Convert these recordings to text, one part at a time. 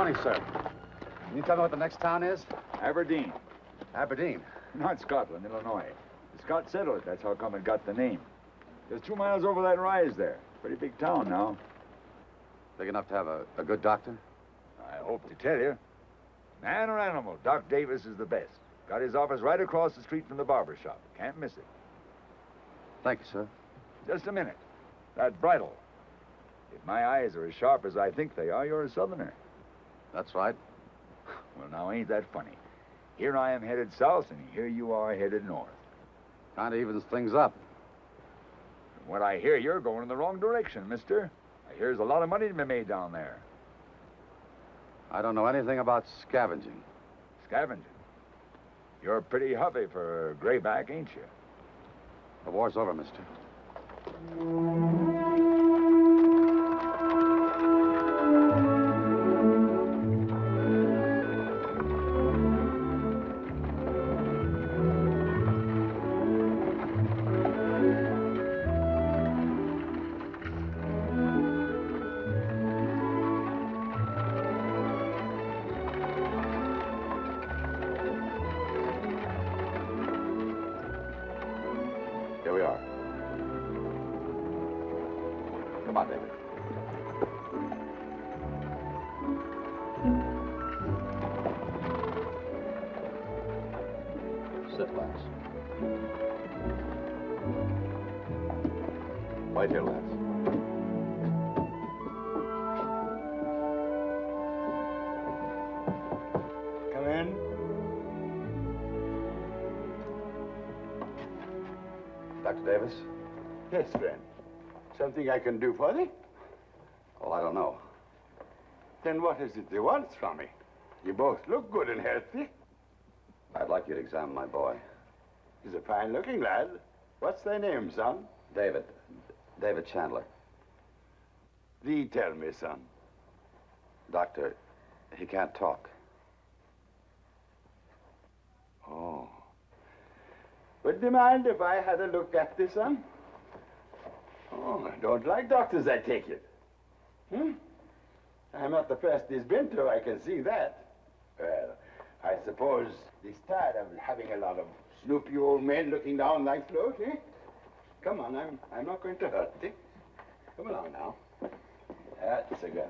morning, sir. Can you tell me what the next town is? Aberdeen. Aberdeen? Not Scotland, Illinois. The Scots settled it. That's how come it got the name. Just 2 miles over that rise there. Pretty big town now. Big enough to have a good doctor? I hope to tell you. Man or animal, Doc Davis is the best. Got his office right across the street from the barber shop. Can't miss it. Thank you, sir. Just a minute. That bridle. If my eyes are as sharp as I think they are, you're a southerner. That's right. Well, now, ain't that funny? Here I am headed south, and here you are headed north. Kind of evens things up. From what I hear, you're going in the wrong direction, mister. I hear there's a lot of money to be made down there. I don't know anything about scavenging. Scavenging? You're pretty huffy for a grayback, ain't you? The war's over, mister. Here we are. Come on, David. Sit, Lance. Wait here, Lance. Come in. Dr. Davis? Yes, friend. Something I can do for thee? Oh, I don't know. Then what is it thee wants from me? You both look good and healthy. I'd like you to examine my boy. He's a fine-looking lad. What's thy name, son? David. David Chandler. Thee tell me, son. Doctor, he can't talk. Oh. Would thee mind if I had a look at thee, son? Oh, I don't like doctors, I take it. I'm not the first he's been to, I can see that. Well, I suppose he's tired of having a lot of snoopy old men looking down thy throat, eh? Come on, I'm not going to hurt thee. Come along now. That's a good.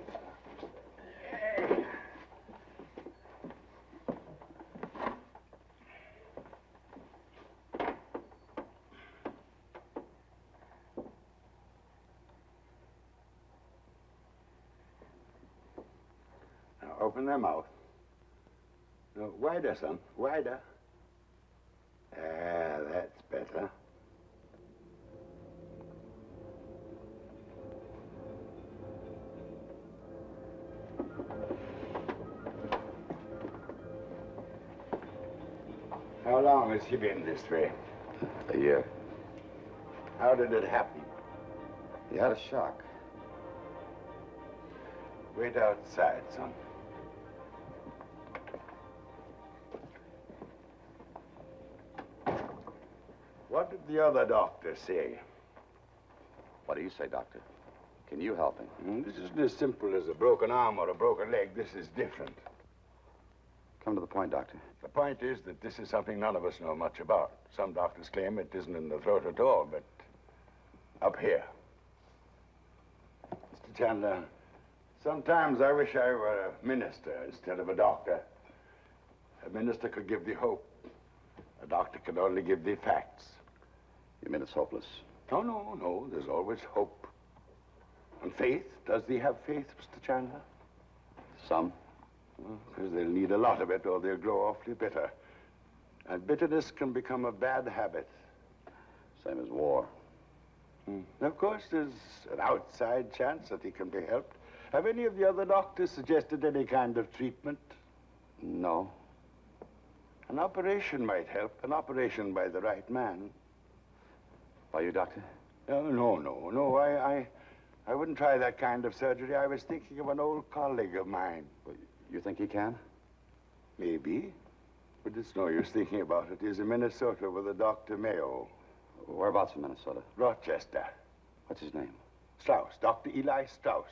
Open their mouth. No, wider, son. Wider. Ah, that's better. How long has he been this way? A year. How did it happen? He had a shock. Wait outside, son. What did the other doctor say? What do you say, Doctor? Can you help him? This isn't as simple as a broken arm or a broken leg. This is different. Come to the point, Doctor. The point is that this is something none of us know much about. Some doctors claim it isn't in the throat at all, but up here. Mr. Chandler, sometimes I wish I were a minister instead of a doctor. A minister could give thee hope. A doctor can only give thee facts. You mean it's hopeless? No, no, no. There's always hope. And faith. Does thee have faith, Mr. Chandler? Some. Because they'll need a lot of it or they'll grow awfully bitter. And bitterness can become a bad habit. Same as war. Of course, there's an outside chance that he can be helped. Have any of the other doctors suggested any kind of treatment? No. An operation might help. An operation by the right man. By you, Doctor? No. I wouldn't try that kind of surgery. I was thinking of an old colleague of mine. You think he can? Maybe. But it's no use thinking about it. He's in Minnesota with a Dr. Mayo. Whereabouts in Minnesota? Rochester. What's his name? Strauss. Dr. Eli Strauss.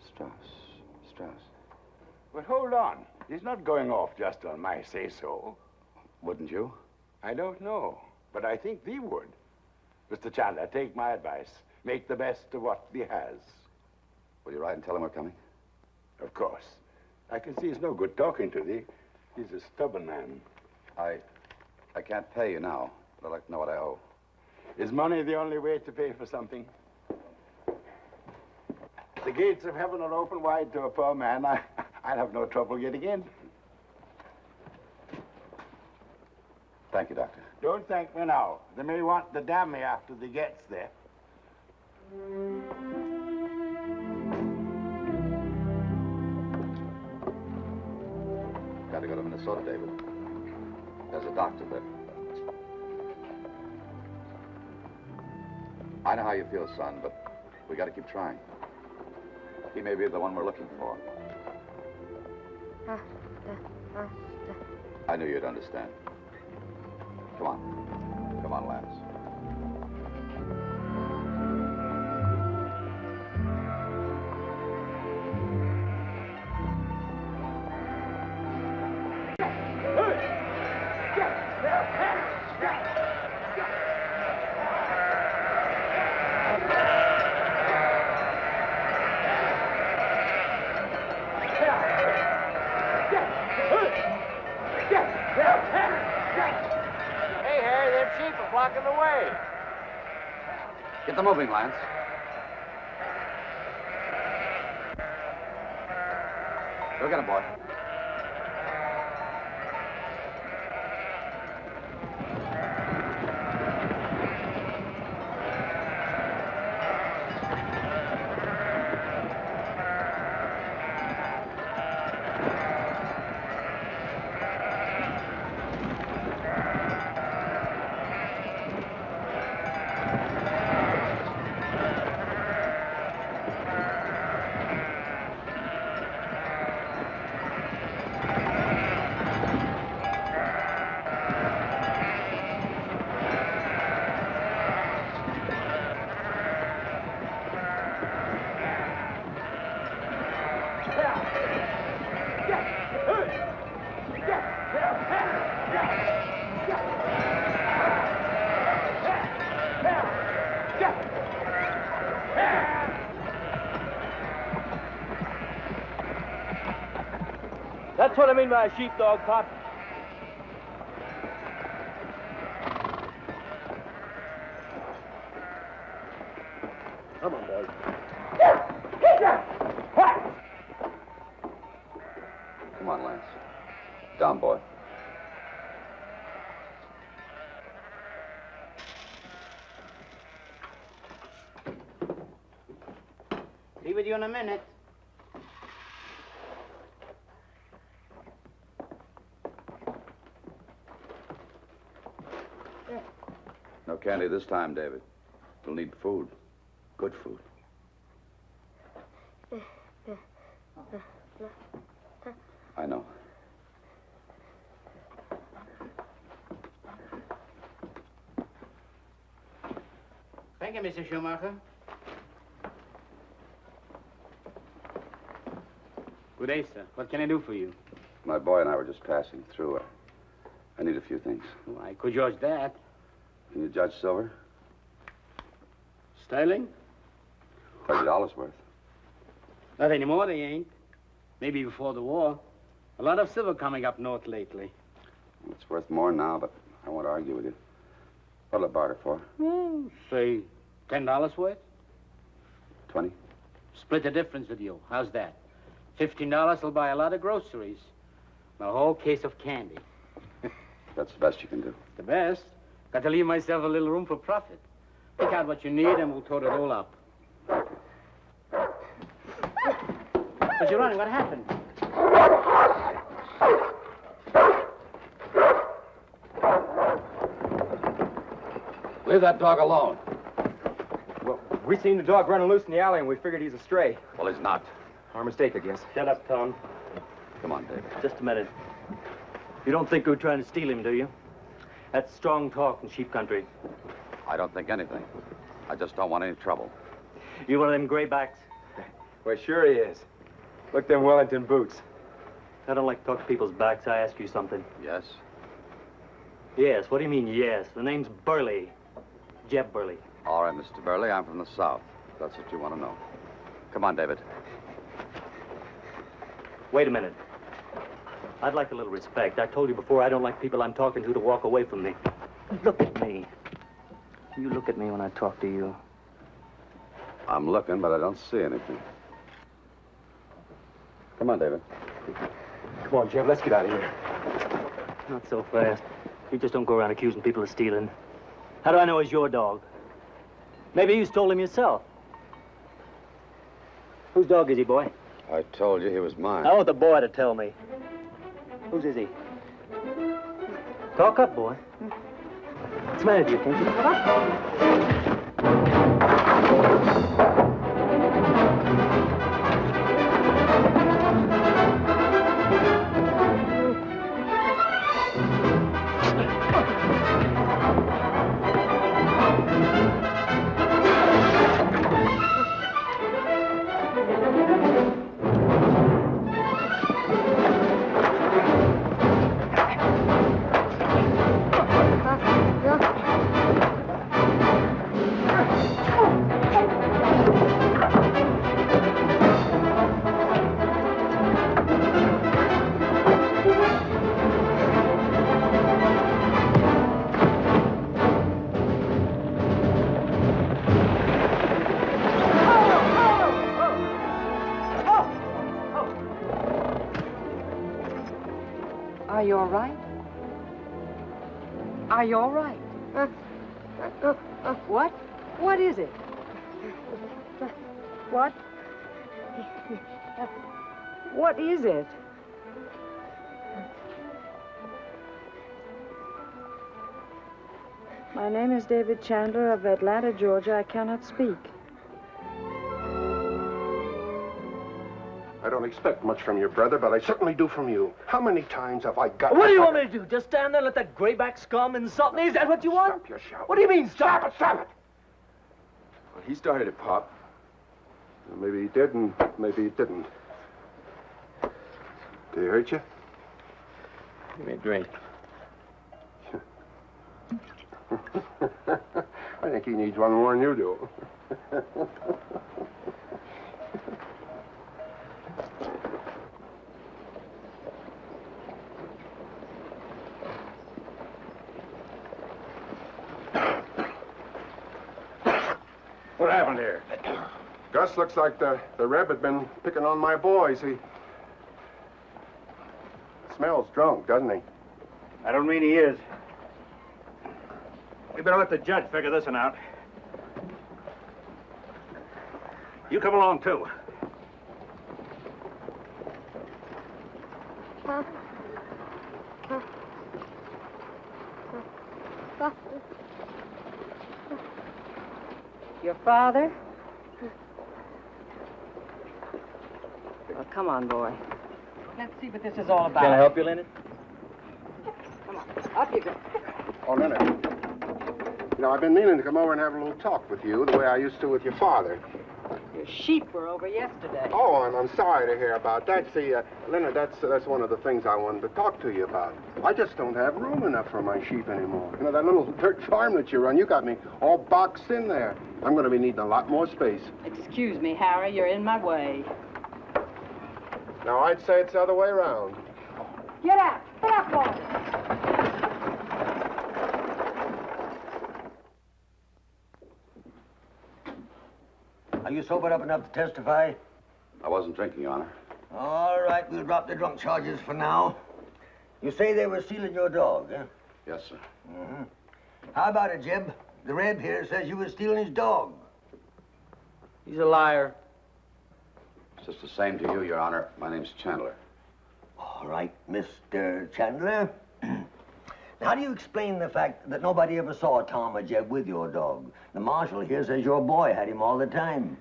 Strauss. But hold on. He's not going off just on my say-so. Wouldn't you? I don't know, but I think thee would. Mr. Chandler, take my advice. Make the best of what thee has. Will you write and tell him we're coming? Of course. I can see it's no good talking to thee. He's a stubborn man. I can't pay you now, but I'd like to know what I owe. Is money the only way to pay for something? The gates of heaven are open wide to a poor man. I'll have no trouble getting in. Thank you, Doctor. Don't thank me now. They may want to damn me after they gets there. Got to go to Minnesota, David. There's a doctor there. I know how you feel, son, but we got to keep trying. He may be the one we're looking for. I knew you'd understand. Come on. Come on, Lance. Blocking the way. Get them moving, Lance. Go get him, boy. That's what I mean by a sheepdog, Pop. Come on, boys. Come on, Lance. Down, boy. Be with you in a minute. No candy this time, David. We'll need food. Good food. I know. Thank you, Mr. Schumacher. Good day, sir. What can I do for you? My boy and I were just passing through. I need a few things. Oh, I could judge that. Can you judge silver? Sterling? $30 worth. Not anymore, they ain't. Maybe before the war. A lot of silver coming up north lately. Well, it's worth more now, but I won't argue with you. What'll I barter for? Say $10 worth? 20? Split the difference with you. How's that? $15 will buy a lot of groceries. A whole case of candy. That's the best you can do. The best. Got to leave myself a little room for profit. Pick out what you need and we'll total it all up. But you're running. What happened? Leave that dog alone. Well, we seen the dog running loose in the alley and we figured he's a stray. Well, he's not. Our mistake, I guess. Shut up, Tom. Come on, David. Just a minute. You don't think we're trying to steal him, do you? That's strong talk in sheep country. I don't think anything. I just don't want any trouble. You one of them graybacks? Well, sure he is. Look, them Wellington boots. I don't like to talk to people's backs. I ask you something. Yes? Yes, what do you mean, yes? The name's Burley. Jeb Burley. All right, Mr. Burley, I'm from the South. That's what you want to know. Come on, David. Wait a minute. I'd like a little respect. I told you before I don't like people I'm talking to walk away from me. Look at me. You look at me when I talk to you. I'm looking, but I don't see anything. Come on, David. Come on, Jeb, let's get out of here. Not so fast. You just don't go around accusing people of stealing. How do I know he's your dog? Maybe you stole him yourself. Whose dog is he, boy? I told you he was mine. I want the boy to tell me. Whose is he? Talk up, boy. What's the matter with you? Can't you talk up? Are you all right? Are you all right? What? What is it? What? What is it? My name is David Chandler of Atlanta, Georgia. I cannot speak. I don't expect much from your brother, but I certainly do from you. How many times have I got... What do you want me to do? Just stand there and let that grayback scum insult me? Is that what you want? Stop your shouting. What do you mean, stop? Stop it, stop it! Well, he started it, Pop. Well, maybe he did, and maybe he didn't. Did he hurt you? Give me a drink. I think he needs one more than you do. What happened here? Gus, looks like the Reb had been picking on my boys. He smells drunk, doesn't he? I don't mean he is. We better let the judge figure this one out. You come along, too. Your father? Well, come on, boy. Let's see what this is all about. Can I help you, Leonard? Come on, up you go. Oh, Leonard. You know, I've been meaning to come over and have a little talk with you the way I used to with your father. Your sheep were over yesterday. Oh, I'm sorry to hear about that. See, Leonard, that's one of the things I wanted to talk to you about. I just don't have room enough for my sheep anymore. You know, that little dirt farm that you run, you got me all boxed in there. I'm going to be needing a lot more space. Excuse me, Harry, you're in my way. Now, I'd say it's the other way around. Get out! Get out, boy! Are you sobered up enough to testify? I wasn't drinking, Your Honor. All right, we'll drop the drunk charges for now. You say they were stealing your dog, eh? Yes, sir. Mm-hmm. How about it, Jeb? The Reb here says you were stealing his dog. He's a liar. It's just the same to you, Your Honor. My name's Chandler. All right, Mr. Chandler. Now, how do you explain the fact that nobody ever saw Tom or Jeb with your dog? The marshal here says your boy had him all the time.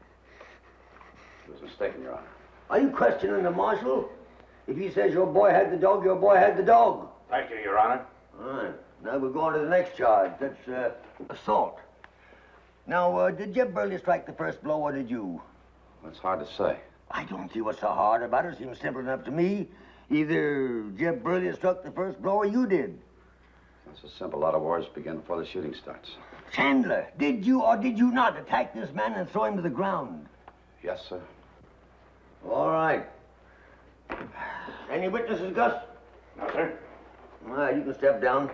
He was mistaken, Your Honor. Are you questioning the marshal? If he says your boy had the dog, your boy had the dog. Thank you, Your Honor. All right. Now we're going to the next charge. That's assault. Now, did Jeb Burley strike the first blow, or did you? It's hard to say. I don't see what's so hard about it. It seems simple enough to me. Either Jeb Burley struck the first blow or you did. It's so simple. A lot of wars begin before the shooting starts. Chandler, did you or did you not attack this man and throw him to the ground? Yes, sir. All right. Any witnesses, Gus? No, sir. All right, you can step down.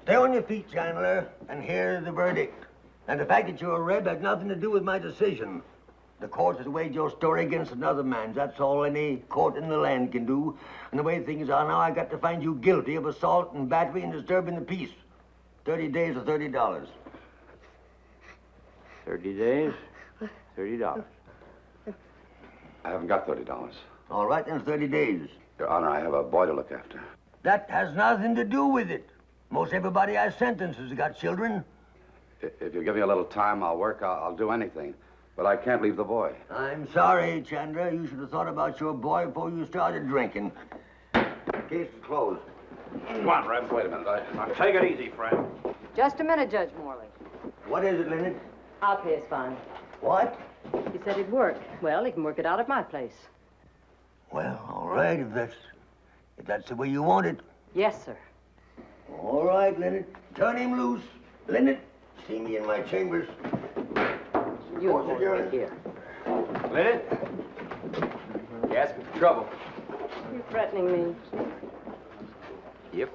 Stay on your feet, Chandler, and hear the verdict. And the fact that you're a Reb has nothing to do with my decision. The court has weighed your story against another man's. That's all any court in the land can do. And the way things are now, I got to find you guilty of assault and battery and disturbing the peace. 30 days or $30. 30 days, $30. I haven't got $30. All right, then it's 30 days. Your Honor, I have a boy to look after. That has nothing to do with it. Most everybody I sentence has got children. If you give me a little time, I'll work. I'll do anything. But I can't leave the boy. I'm sorry, Chandler. You should have thought about your boy before you started drinking. Case is closed. Come on, Reb. Wait a minute. Now, take it easy, friend. Just a minute, Judge Morley. What is it, Leonard? I'll pay his fine. What? He said he'd work. Well, he can work it out at my place. Well, all right, if that's the way you want it. Yes, sir. All right, Leonard. Turn him loose. Leonard, see me in my chambers. You hold it here. Leonard? You asking for trouble? You threatening me? Yep.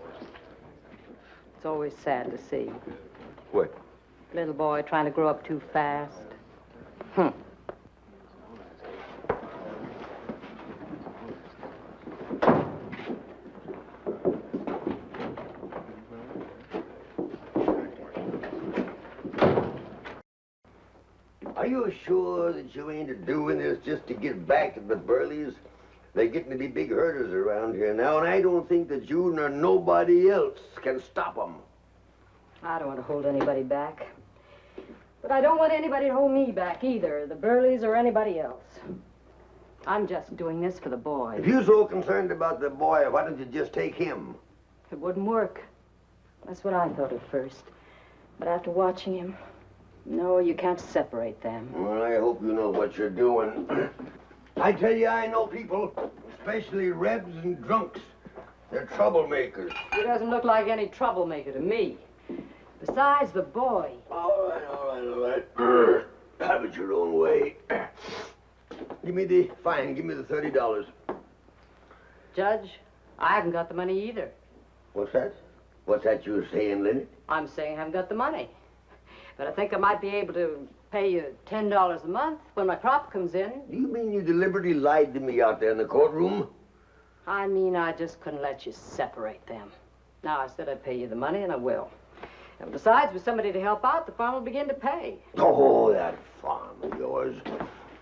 It's always sad to see. What? Little boy trying to grow up too fast. Are you sure that you ain't doing this just to get back at the Burleys? They're getting to be big herders around here now, and I don't think that you nor nobody else can stop them. I don't want to hold anybody back. But I don't want anybody to hold me back either, the Burleys or anybody else. I'm just doing this for the boy. If you're so concerned about the boy, why don't you just take him? It wouldn't work. That's what I thought at first. But after watching him, no, you can't separate them. Well, I hope you know what you're doing. I tell you, I know people, especially Rebs and drunks. They're troublemakers. He doesn't look like any troublemaker to me. Besides, the boy. All right. Have it your own way. Give me the fine. Give me the $30. Judge, I haven't got the money either. What's that? What's that you're saying, Leonard? I'm saying I haven't got the money. But I think I might be able to pay you $10 a month when my crop comes in. You mean you deliberately lied to me out there in the courtroom? I mean, I just couldn't let you separate them. Now, I said I'd pay you the money, and I will. And besides, with somebody to help out, the farm will begin to pay. Oh, that farm of yours.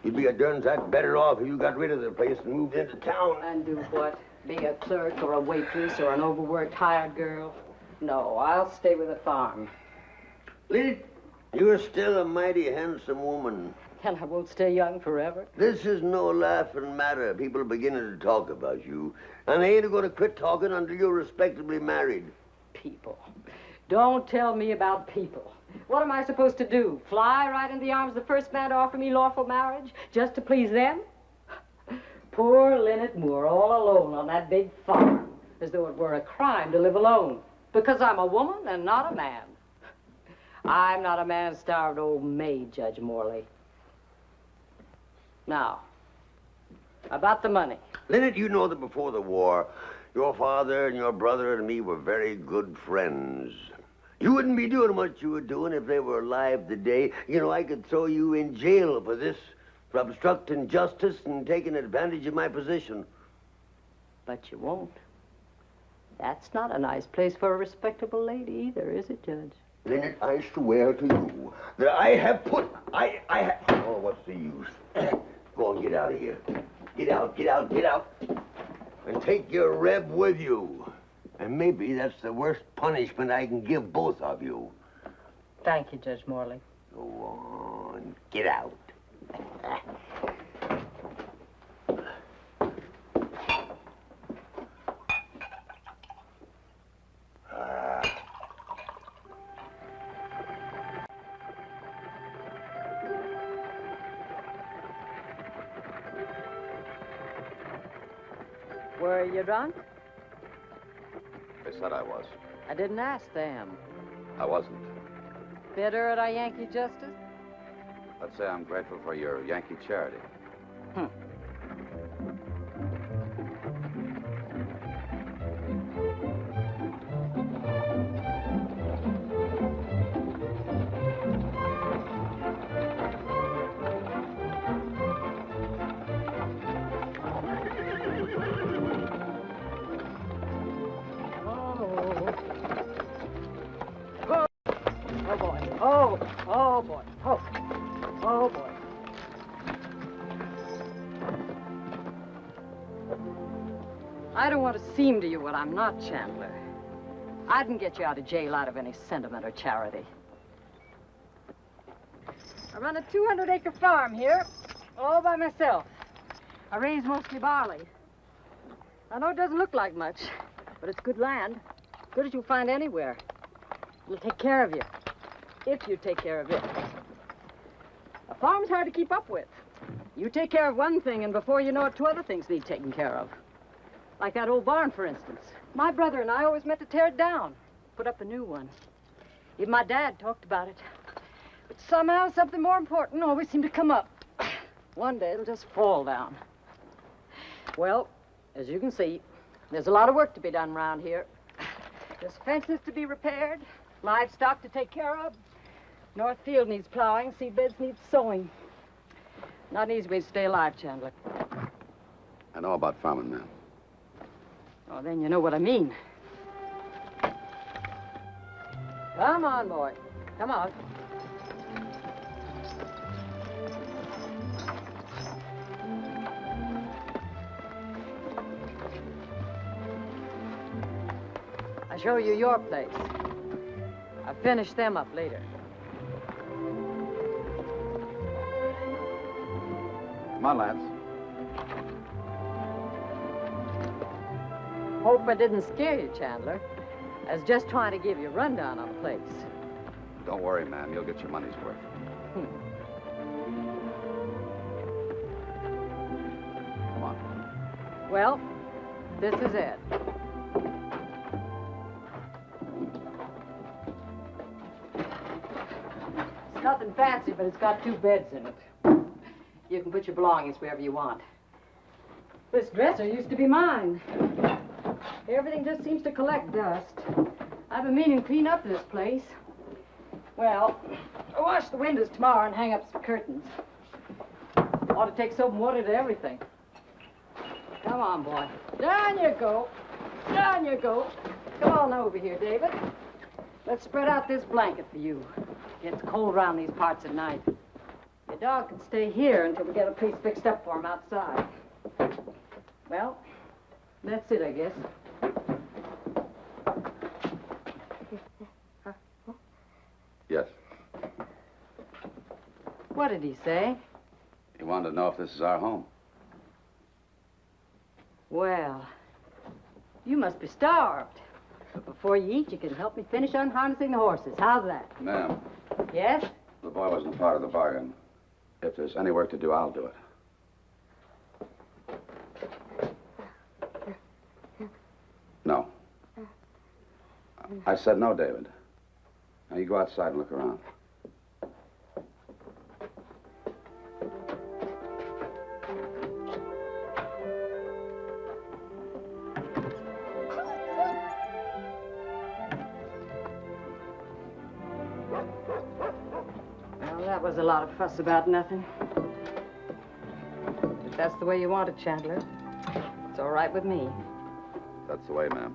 You'd be a darn sight better off if you got rid of the place and moved into town. And do what? Be a clerk or a waitress or an overworked hired girl? No, I'll stay with the farm. Leonard, you're still a mighty handsome woman. And I won't stay young forever. This is no laughing matter. People are beginning to talk about you. And they ain't going to quit talking until you're respectably married. People. Don't tell me about people. What am I supposed to do? Fly right into the arms of the first man to offer me lawful marriage just to please them? Poor Leonard Moore, all alone on that big farm, as though it were a crime to live alone, because I'm a woman and not a man. I'm not a man-starved old maid, Judge Morley. Now, about the money. Leonard, you know that before the war, your father and your brother and me were very good friends. You wouldn't be doing what you were doing if they were alive today. You know, I could throw you in jail for this, for obstructing justice and taking advantage of my position. But you won't. That's not a nice place for a respectable lady either, is it, Judge? Leonard, I swear to you that I have put... Oh, what's the use? Go on, get out of here. Get out. And take your Reb with you. And maybe that's the worst punishment I can give both of you. Thank you, Judge Morley. Go on, get out. Were you drunk? They said I was. I didn't ask them. I wasn't. Bitter at our Yankee justice? Let's say I'm grateful for your Yankee charity. Oh, boy. Oh, boy. I don't want to seem to you what I'm not, Chandler. I didn't get you out of jail out of any sentiment or charity. I run a 200-acre farm here, all by myself. I raise mostly barley. I know it doesn't look like much, but it's good land. Good as you'll find anywhere. It'll take care of you, if you take care of it. A farm's hard to keep up with. You take care of one thing, and before you know it, 2 other things need taken care of. Like that old barn, for instance. My brother and I always meant to tear it down, put up a new one. Even my dad talked about it. But somehow something more important always seemed to come up. One day it'll just fall down. Well, as you can see, there's a lot of work to be done around here. There's fences to be repaired, livestock to take care of. North field needs plowing, seed beds need sowing. Not an easy way to stay alive, Chandler. I know about farming, ma'am. Oh, then you know what I mean. Come on, boy. Come on. I'll show you your place. I'll finish them up later. Come on, lads. Hope I didn't scare you, Chandler. I was just trying to give you a rundown on the place. Don't worry, ma'am. You'll get your money's worth. Come on. Well, this is it. It's nothing fancy, but it's got 2 beds in it. You can put your belongings wherever you want. This dresser used to be mine. Everything just seems to collect dust. I've been meaning to clean up this place. Well, I'll wash the windows tomorrow and hang up some curtains. Ought to take soap and water to everything. Come on, boy. Down you go. Down you go. Come on over here, David. Let's spread out this blanket for you. It gets cold around these parts at night. Your dog can stay here until we get a place fixed up for him outside. Well, that's it, I guess. Yes. What did he say? He wanted to know if this is our home. Well, you must be starved. But before you eat, you can help me finish unharnessing the horses. How's that? Ma'am, Yes? the boy wasn't part of the bargain. If there's any work to do, I'll do it. No. I said no, David. Now you go outside and look around. Well, that was a lot of fuss about nothing. If that's the way you want it, Chandler, it's all right with me. That's the way, ma'am.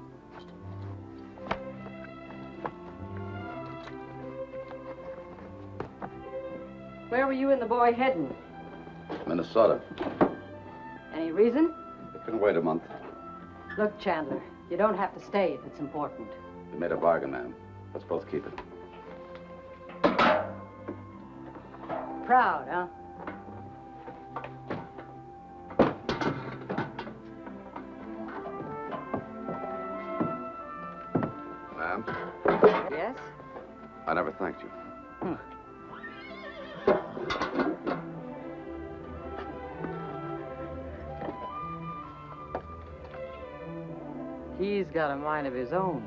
Where were you and the boy heading? Minnesota. Any reason? It can wait a month. Look, Chandler, you don't have to stay if it's important. We made a bargain, ma'am. Let's both keep it. Proud, huh? Ma'am, Yes? I never thanked you. He's got a mind of his own.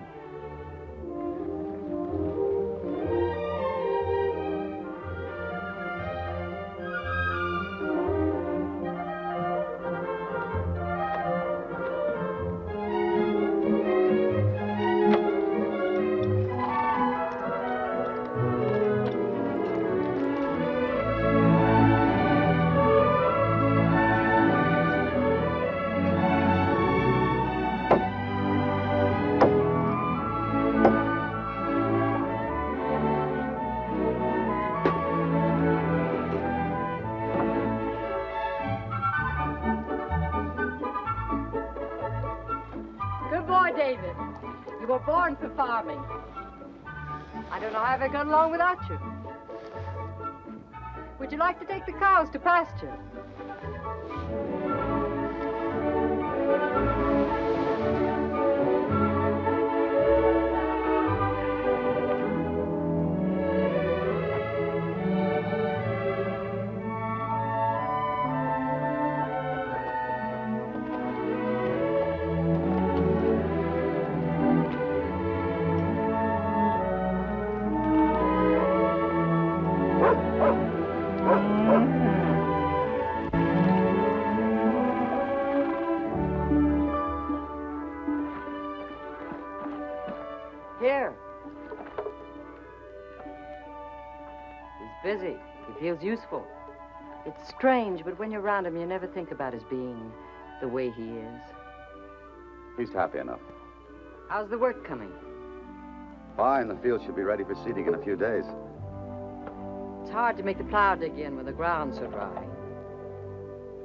Good boy, David. You were born for farming. I don't know how I got along without you. Would you like to take the cows to pasture? Here. He's busy. He feels useful. It's strange, but when you're around him, you never think about his being the way he is. He's happy enough. How's the work coming? Fine. The field should be ready for seeding in a few days. It's hard to make the plow dig in when the ground's so dry.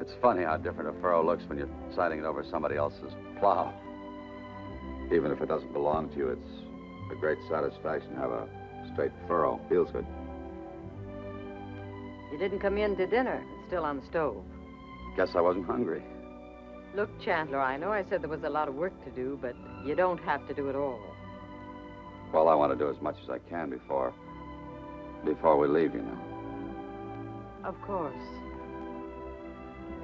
It's funny how different a furrow looks when you're siding it over somebody else's plow. Even if it doesn't belong to you, it's a great satisfaction to have a straight furrow. Feels good. You didn't come in to dinner. It's still on the stove. Guess I wasn't hungry. Look, Chandler, I know I said there was a lot of work to do, but you don't have to do it all. Well, I want to do as much as I can before we leave, you know. Of course.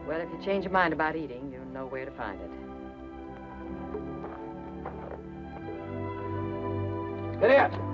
Well, if you change your mind about eating, you know where to find it. Get in!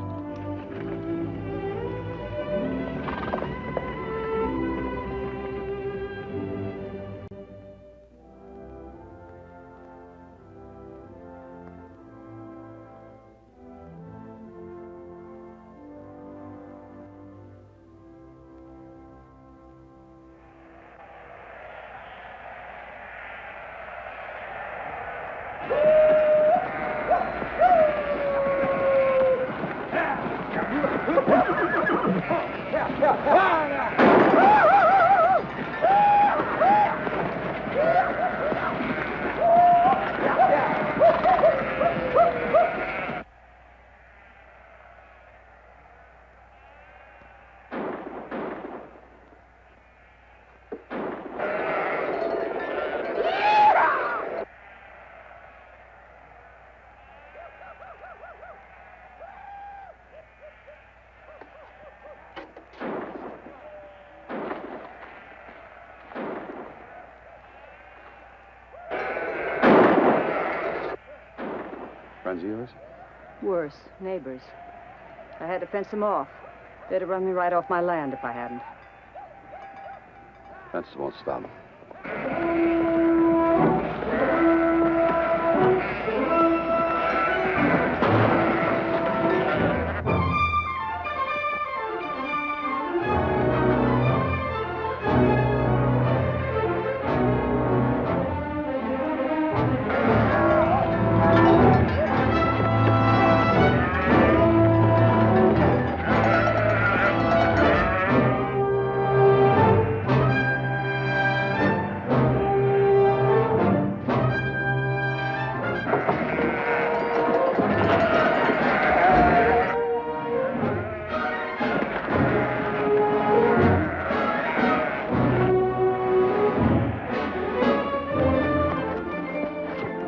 Friends of yours? Worse, neighbors. I had to fence them off. They'd have run me right off my land if I hadn't. Fences won't stop them.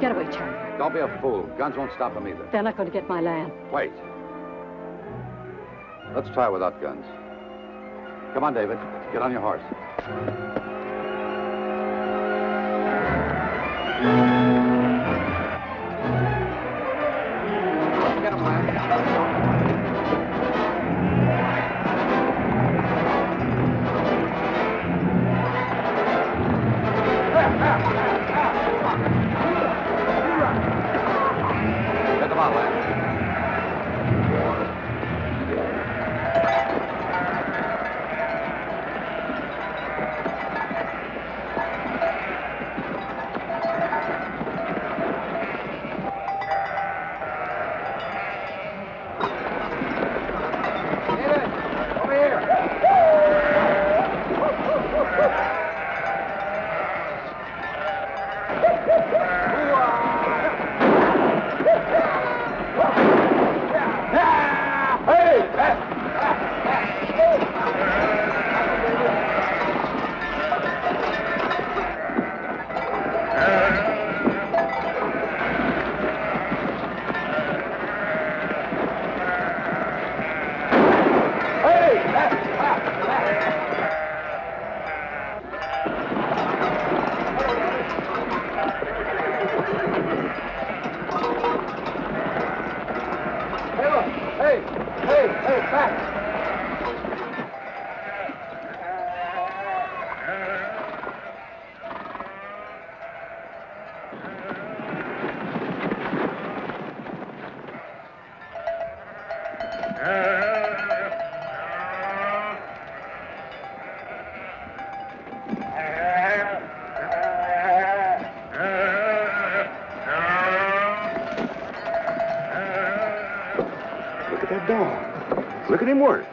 Get away, Chandler. Don't be a fool. Guns won't stop them either. They're not going to get my land. Wait. Let's try without guns. Come on, David. Get on your horse. at him work.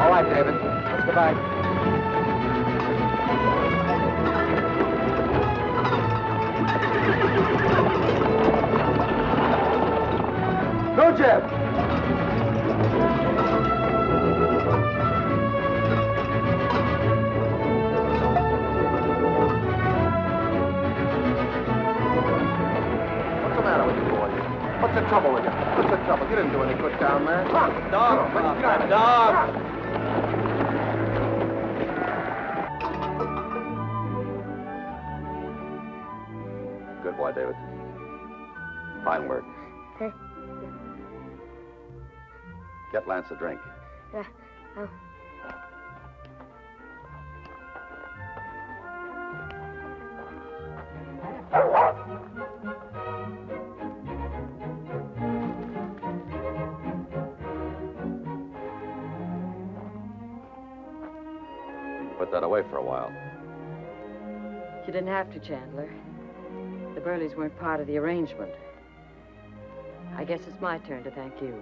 All right, David. Let's go back. Go, Jeff. What's the matter with you, boys? What's the trouble with you? What's the trouble? You didn't do any good down there. Come on. Dog, Come on, Bob, get out of dog. here. Good boy, David. Fine work. Okay. Get Lance a drink. Yeah. Oh. Put that away for a while. You didn't have to, Chandler. The Burleys weren't part of the arrangement. I guess it's my turn to thank you.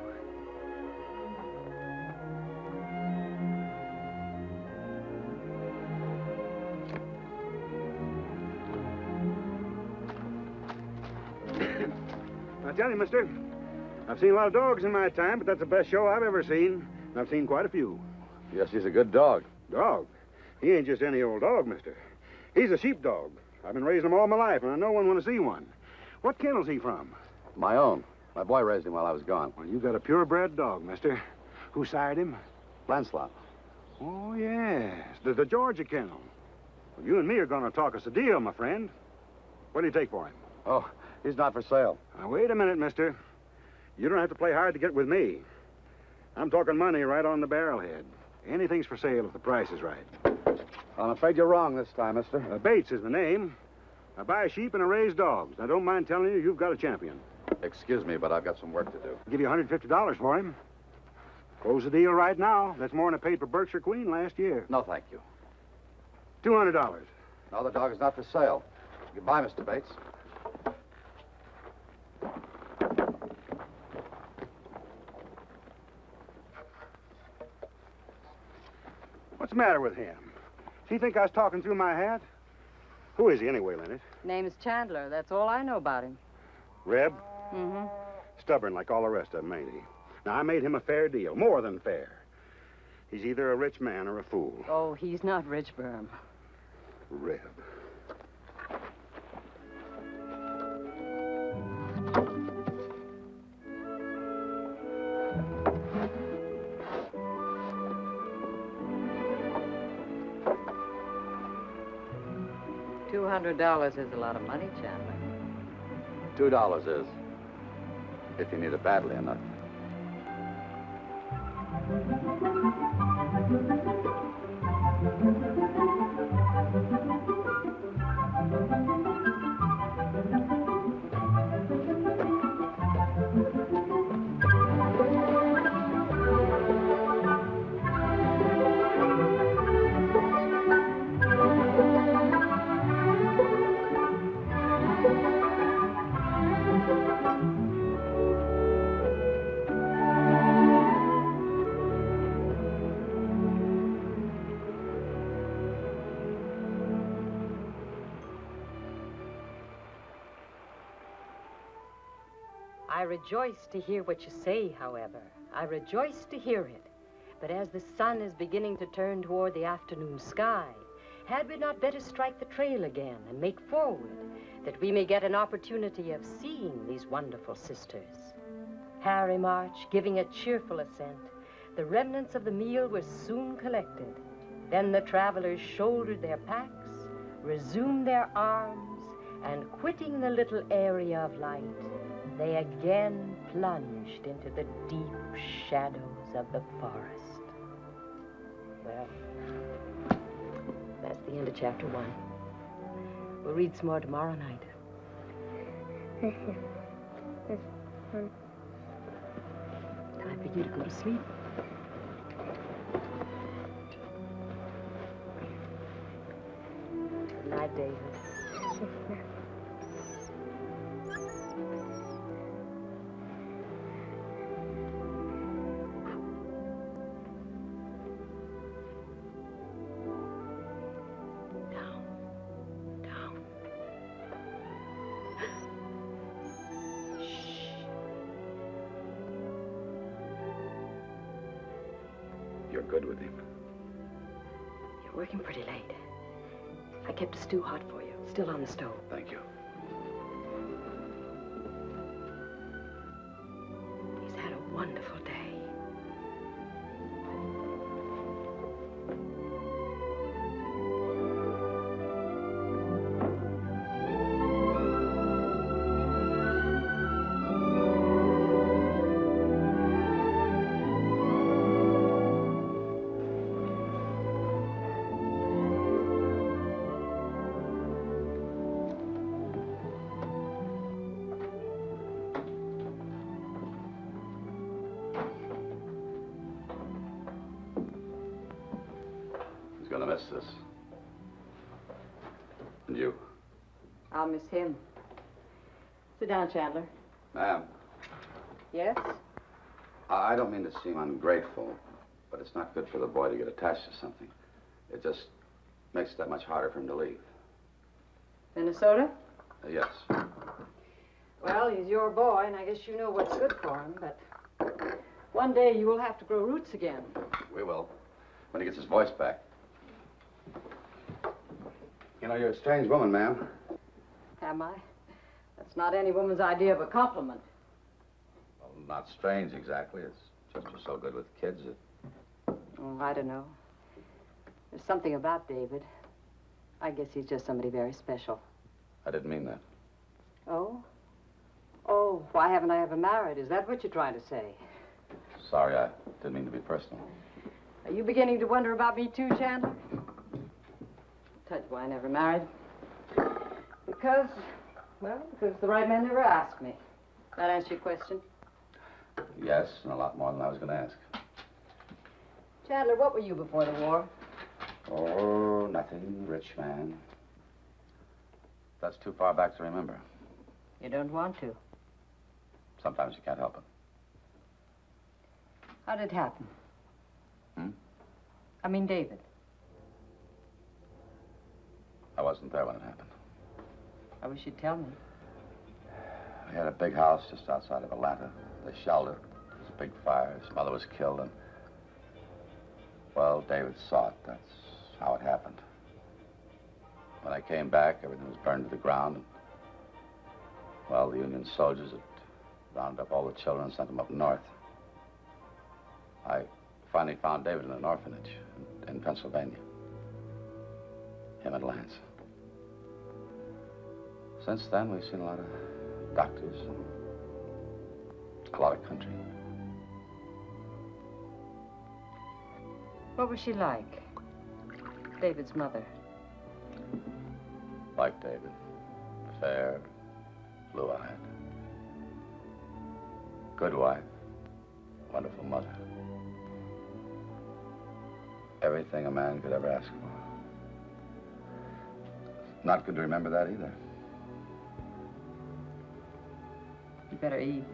I tell you, mister, I've seen a lot of dogs in my time, but that's the best show I've ever seen. And I've seen quite a few. Yes, he's a good dog. Dog? He ain't just any old dog, mister. He's a sheepdog. I've been raising them all my life, and I know one want to see one. What kennel's he from? My own. My boy raised him while I was gone. Well, you got a purebred dog, mister. Who sired him? Lancelot. Oh, yes. The Georgia kennel. Well, you and me are going to talk us a deal, my friend. What do you take for him? Oh, he's not for sale. Now, wait a minute, mister. You don't have to play hard to get with me. I'm talking money right on the barrelhead. Anything's for sale if the price is right. I'm afraid you're wrong this time, mister. Bates is the name. I buy sheep and I raise dogs. I don't mind telling you, you've got a champion. Excuse me, but I've got some work to do. I'll give you $150 for him. Close the deal right now. That's more than I paid for Berkshire Queen last year. No, thank you. $200. No, the dog is not for sale. Goodbye, Mr. Bates. What's the matter with him? Does he think I was talking through my hat? Who is he anyway, Leonard? Name's Chandler. That's all I know about him. Reb? Mm-hmm. Stubborn like all the rest of them, ain't he? Now, I made him a fair deal, more than fair. He's either a rich man or a fool. Oh, he's not rich, Berm. Reb. $200 is a lot of money, Chandler. $2 is. If you need it badly enough. I rejoice to hear what you say, however. I rejoice to hear it. But as the sun is beginning to turn toward the afternoon sky, had we not better strike the trail again and make forward, that we may get an opportunity of seeing these wonderful sisters? Harry March, giving a cheerful assent, The remnants of the meal were soon collected. Then the travelers shouldered their packs, resumed their arms, and quitting the little area of light, they again plunged into the deep shadows of the forest. Well, that's the end of chapter 1. We'll read some more tomorrow night. Time for you to go to sleep. Good night, David. You're good with him. You're working pretty late. I kept a stew hot for you, still on the stove. Thank you. He's had a wonderful day. He's gonna miss this. And you? I'll miss him. Sit down, Chandler. Ma'am, Yes? I don't mean to seem ungrateful, but it's not good for the boy to get attached to something. It just makes it that much harder for him to leave. Minnesota? Yes. Well, he's your boy, and I guess you know what's good for him, but one day you will have to grow roots again. We will. When he gets his voice back. You know, you're a strange woman, ma'am. Am I? That's not any woman's idea of a compliment. Well, not strange exactly. It's just you're so good with kids that... Oh, I don't know. There's something about David. I guess he's just somebody very special. I didn't mean that. Oh? Oh, why haven't I ever married? Is that what you're trying to say? Sorry, I didn't mean to be personal. Are you beginning to wonder about me too, Chandler? I'll tell you why I never married. Because the right man never asked me. That answer your question? Yes, and a lot more than I was going to ask. Chandler, what were you before the war? Oh, nothing. Rich man. That's too far back to remember. You don't want to. Sometimes you can't help it. How did it happen? Hmm? I mean, David. I wasn't there when it happened. I wish you'd tell me. We had a big house just outside of Atlanta. They shelled it. There was a big fire. His mother was killed, and... Well, David saw it. That's how it happened. When I came back, everything was burned to the ground. And, well, the Union soldiers had rounded up all the children and sent them up north. I finally found David in an orphanage in Pennsylvania. Him and Lance. Since then, we've seen a lot of doctors and a lot of country. What was she like? David's mother. Like David. Fair, blue-eyed. Good wife. Wonderful mother. Everything a man could ever ask for. Not good to remember that either. You better eat.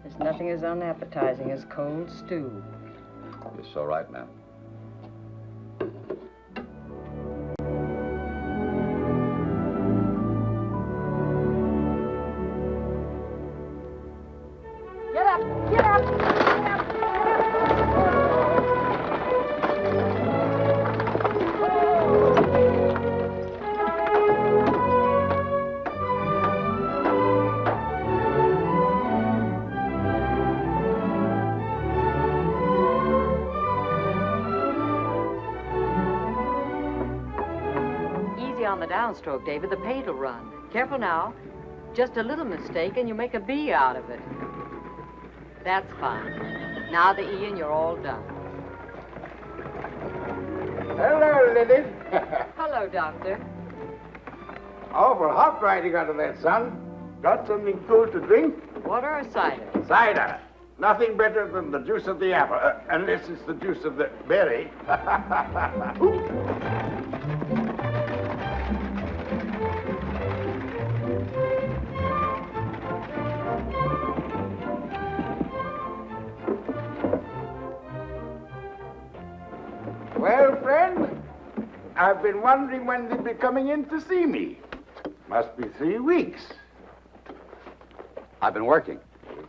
There's nothing as unappetizing as cold stew. You're so right, ma'am. Get up! Get up! Get up! down the downstroke, David. The paint will run. Careful now. Just a little mistake and you make a B out of it. That's fine. Now the E and you're all done. Hello, Lily. Hello, Doctor. Awful hot riding under that sun. Got something cool to drink? Water or cider? Cider. Nothing better than the juice of the apple, unless it's the juice of the berry. Well, friend, I've been wondering when they'd be coming in to see me. Must be 3 weeks. I've been working.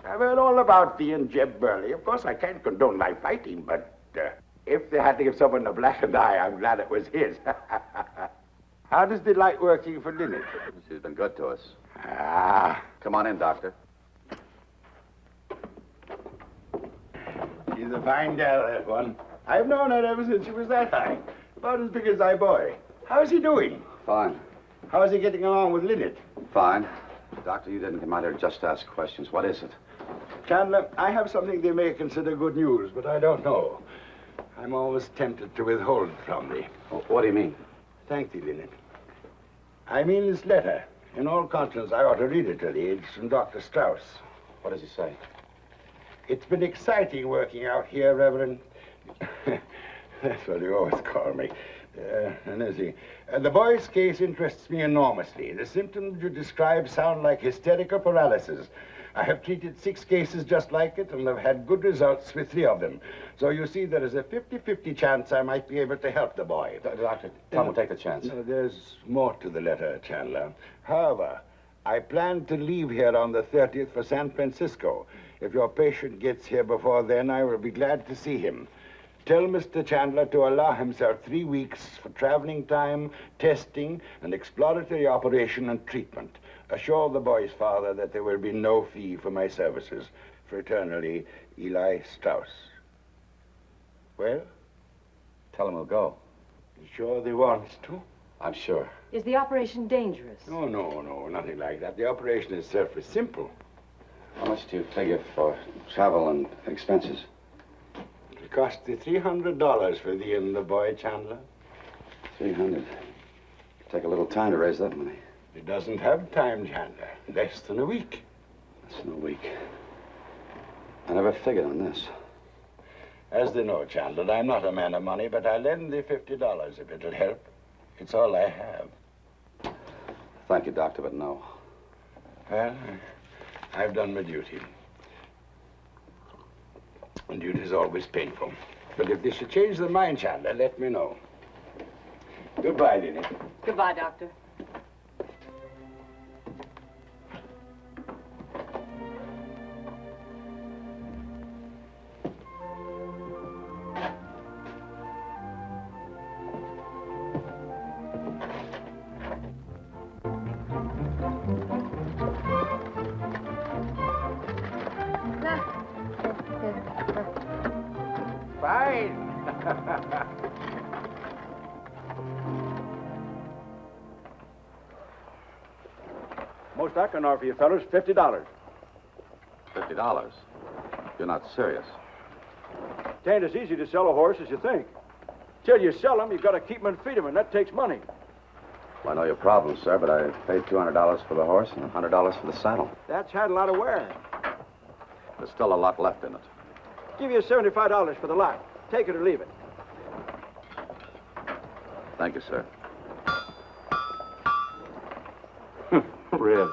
I've heard all about thee and Jeb Burley. Of course, I can't condone my fighting, but if they had to give someone a blackened eye, I'm glad it was his. How does thee like working for Lynette? She's been good to us. Ah. Come on in, Doctor. She's a fine gal, that one. I've known her ever since she was that high. About as big as thy boy. How's he doing? Fine. How's he getting along with Lynette? Fine. Doctor, you didn't come out here just to ask questions. What is it? Chandler, I have something they may consider good news, but I don't know. I'm always tempted to withhold it from thee. What do you mean? Thank thee, Lynette. I mean this letter. In all conscience, I ought to read it to thee. It's from Dr. Strauss. What does he say? It's been exciting working out here, Reverend. That's what you always call me. Let's see. The boy's case interests me enormously. The symptoms you describe sound like hysterical paralysis. I have treated 6 cases just like it and have had good results with 3 of them. So you see, there is a 50-50 chance I might be able to help the boy. Doctor, Tom will take the chance. There's more to the letter, Chandler. However, I plan to leave here on the 30th for San Francisco. If your patient gets here before then, I will be glad to see him. Tell Mr. Chandler to allow himself 3 weeks for traveling time, testing, and exploratory operation and treatment. Assure the boy's father that there will be no fee for my services. Fraternally, Eli Strauss. Well? Tell him we'll go. You sure they want us to? I'm sure. Is the operation dangerous? No, nothing like that. The operation itself is simple. How much do you figure for travel and expenses? It'll cost you $300 for thee and the boy, Chandler. 300. Take a little time to raise that money. It doesn't have time, Chandler. Less than a week. Less than a week. I never figured on this. As they know, Chandler, I'm not a man of money, but I'll lend thee $50 if it'll help. It's all I have. Thank you, Doctor, but no. Well, I've done my duty. And duty's always painful. But if they should change their mind, Chandler, let me know. Goodbye, Lynette. Goodbye, Doctor. Fine. Most I can offer you fellas, $50. $50? You're not serious. It ain't as easy to sell a horse as you think. Till you sell him, you've got to keep him and feed him, and that takes money. Well, I know your problem, sir, but I paid $200 for the horse and $100 for the saddle. That's had a lot of wear. There's still a lot left in it. Give you $75 for the lot. Take it or leave it. Thank you, sir. Really?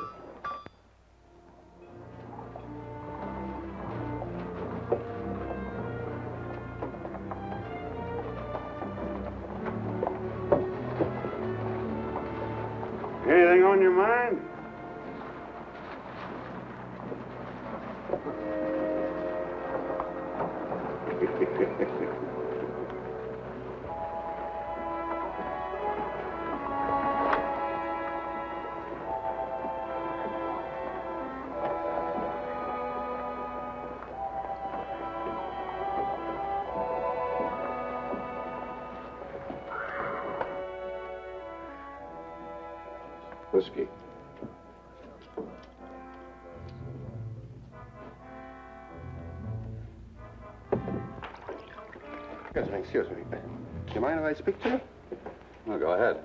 Anything on your mind? Whiskey. Excuse me. Do you mind if I speak to you? No, go ahead.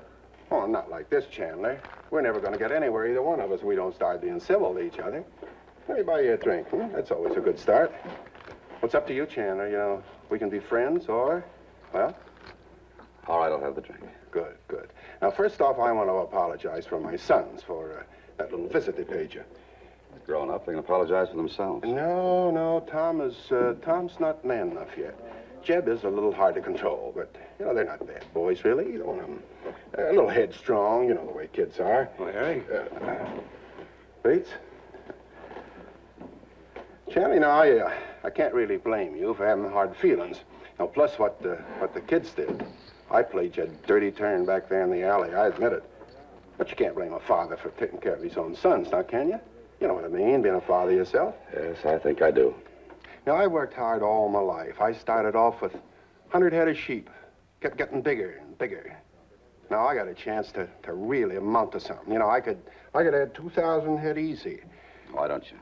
Oh, not like this, Chandler. We're never going to get anywhere, either one of us, if we don't start being civil to each other. Let me buy you a drink. That's always a good start. What's up to you, Chandler? You know, we can be friends or, well? All right, I'll have the drink. Good, good. Now, first off, I want to apologize for my sons for that little visit they paid you. They're grown up. They can apologize for themselves. No, Tom's not man enough yet. Jeb is a little hard to control, but, you know, they're not bad boys, really. Either one of them. A little headstrong, you know the way kids are. Oh, Harry? Bates? Charlie, now, I can't really blame you for having hard feelings. Now, plus what the kids did. I played you a dirty turn back there in the alley, I admit it. But you can't blame a father for taking care of his own sons, now, can you? You know what I mean, being a father yourself. Yes, I think I do. Now, I worked hard all my life. I started off with 100 head of sheep. Kept getting bigger and bigger. Now, I got a chance to really amount to something. You know, I could add 2,000 head easy. Why don't you?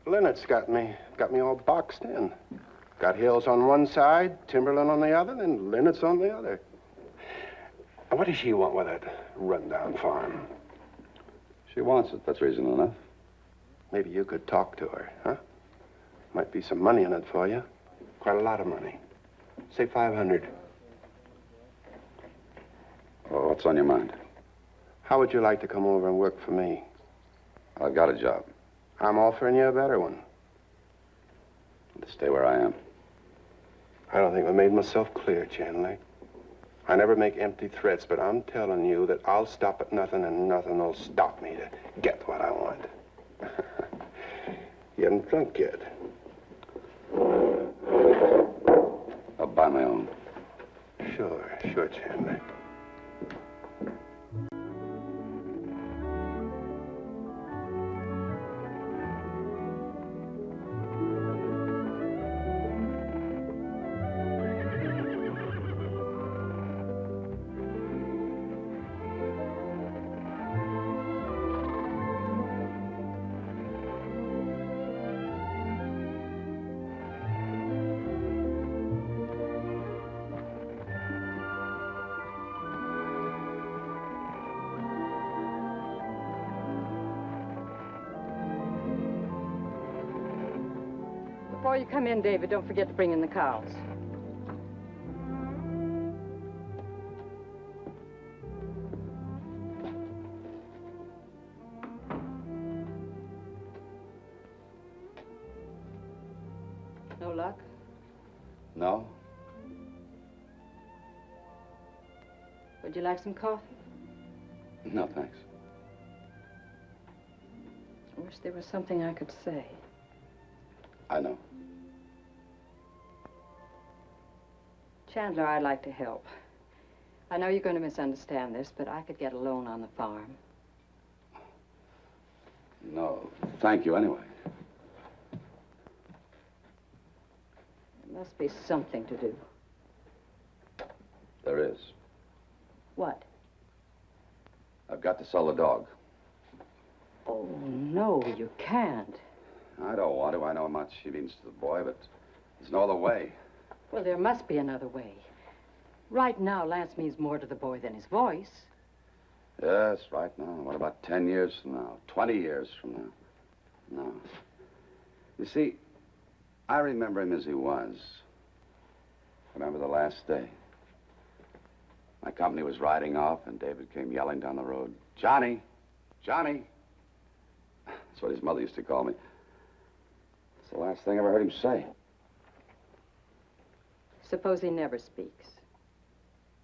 Lennox got me all boxed in. Got hills on one side, timberland on the other, and Lennox on the other. Now, what does she want with that rundown farm? She wants it. That's reason enough. Maybe you could talk to her, huh? Might be some money in it for you. Quite a lot of money. Say 500. Well, what's on your mind? How would you like to come over and work for me? I've got a job. I'm offering you a better one. To stay where I am. I don't think I made myself clear, Chandler. I never make empty threats, but I'm telling you that I'll stop at nothing and nothing will stop me to get what I want. You haven't drunk yet. I'll buy my own. Sure, Chandler. Before you come in, David, don't forget to bring in the cows. No luck? No? Would you like some coffee? No, thanks. I wish there was something I could say. I know. Chandler, I'd like to help. I know you're going to misunderstand this, but I could get a loan on the farm. No, thank you anyway. There must be something to do. There is. What? I've got to sell the dog. Oh, no, you can't. I don't want to. I know how much she means to the boy, but there's no other way. Well, there must be another way. Right now, Lance means more to the boy than his voice. Yes, right now. What about 10 years from now? 20 years from now? No. You see, I remember him as he was. Remember the last day? My company was riding off, and David came yelling down the road, "Johnny! Johnny!" That's what his mother used to call me. It's the last thing I ever heard him say. Suppose he never speaks.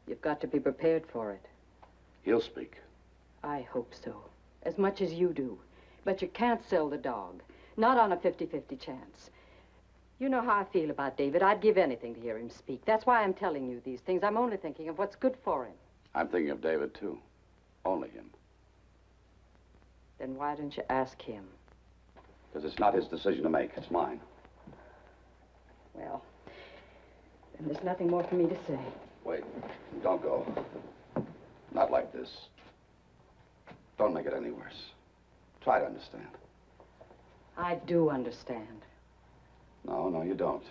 You've got to be prepared for it. He'll speak. I hope so. As much as you do. But you can't sell the dog. Not on a 50-50 chance. You know how I feel about David. I'd give anything to hear him speak. That's why I'm telling you these things. I'm only thinking of what's good for him. I'm thinking of David, too. Only him. Then why don't you ask him? Because it's not his decision to make. It's mine. Well, then there's nothing more for me to say. Wait. Don't go. Not like this. Don't make it any worse. Try to understand. I do understand. No, you don't.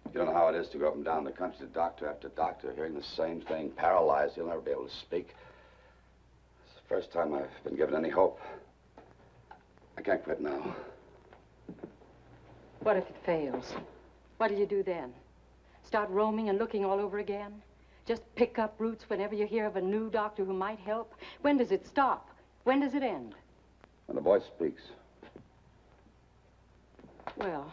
You don't know how it is to go up and down the country to doctor after doctor, hearing the same thing, paralyzed. You'll never be able to speak. It's the first time I've been given any hope. I can't quit now. What if it fails? What do you do then? Start roaming and looking all over again? Just pick up roots whenever you hear of a new doctor who might help? When does it stop? When does it end? When the boy speaks. Well,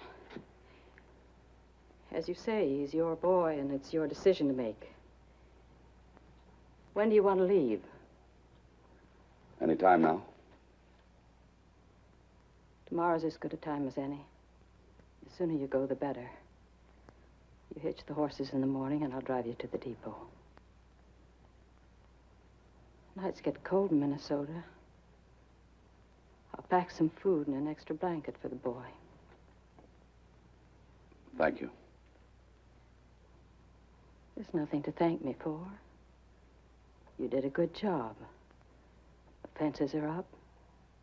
as you say, he's your boy and it's your decision to make. When do you want to leave? Any time now. Tomorrow's as good a time as any. The sooner you go, the better. You hitch the horses in the morning and I'll drive you to the depot. Nights get cold in Minnesota. I'll pack some food and an extra blanket for the boy. Thank you. There's nothing to thank me for. You did a good job. The fences are up,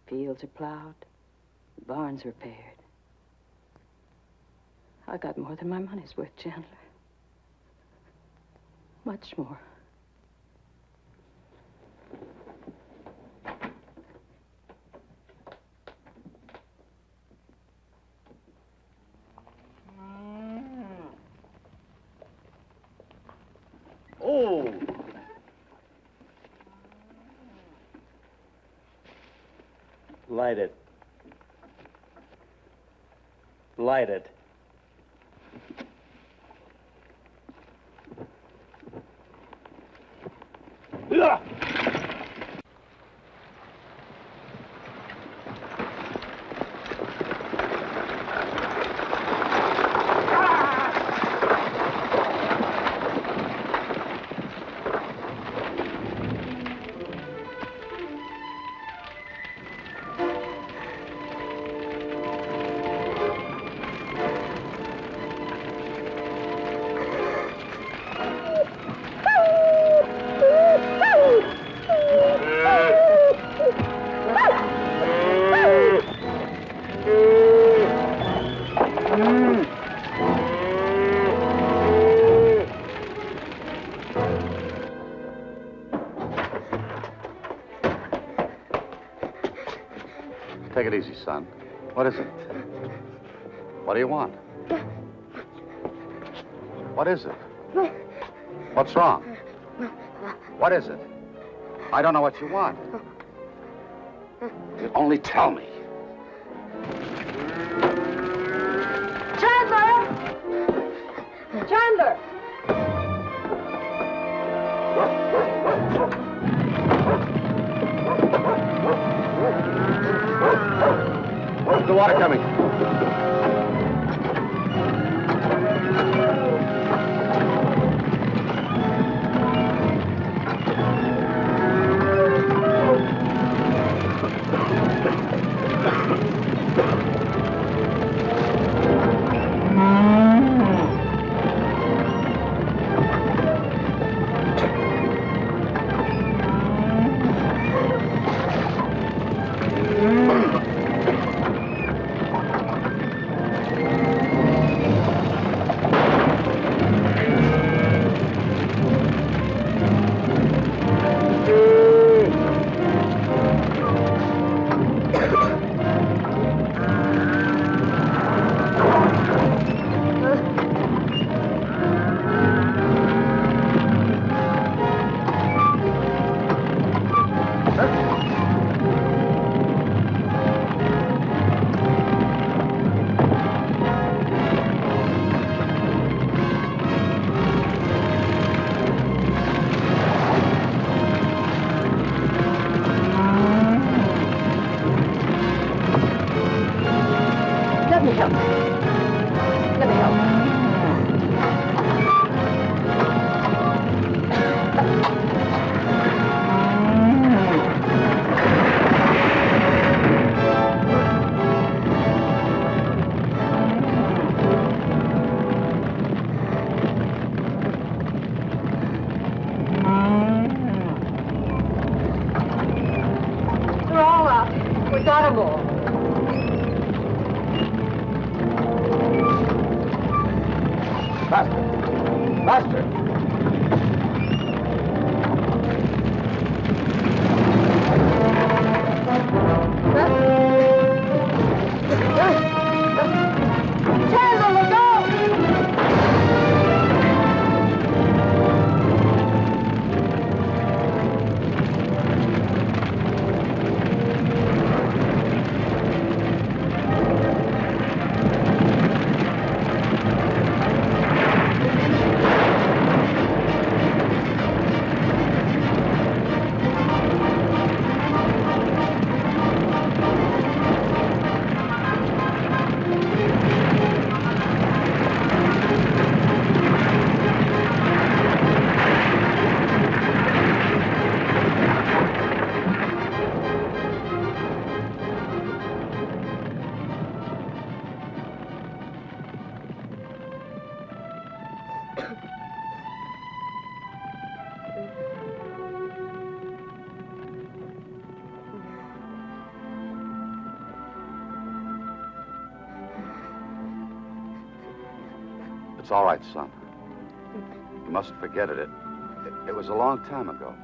fields are plowed, the barns repaired. I got more than my money's worth, Chandler. Much more. Oh! Light it. Light it. Yeah. Take it easy, son. What is it? What do you want? What is it? What's wrong? What is it? I don't know what you want. You only tell me. Chandler! Chandler! The water coming. got 'em all. Faster! Faster! Chandler, look out! It's all right, son. You mustn't forget it. It was a long time ago.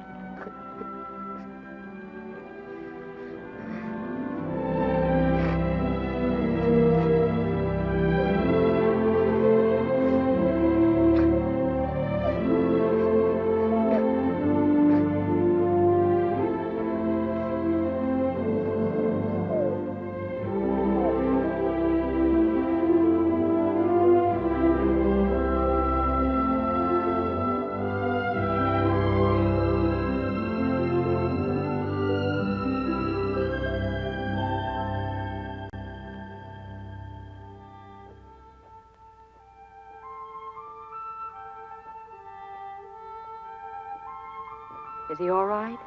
Is he all right?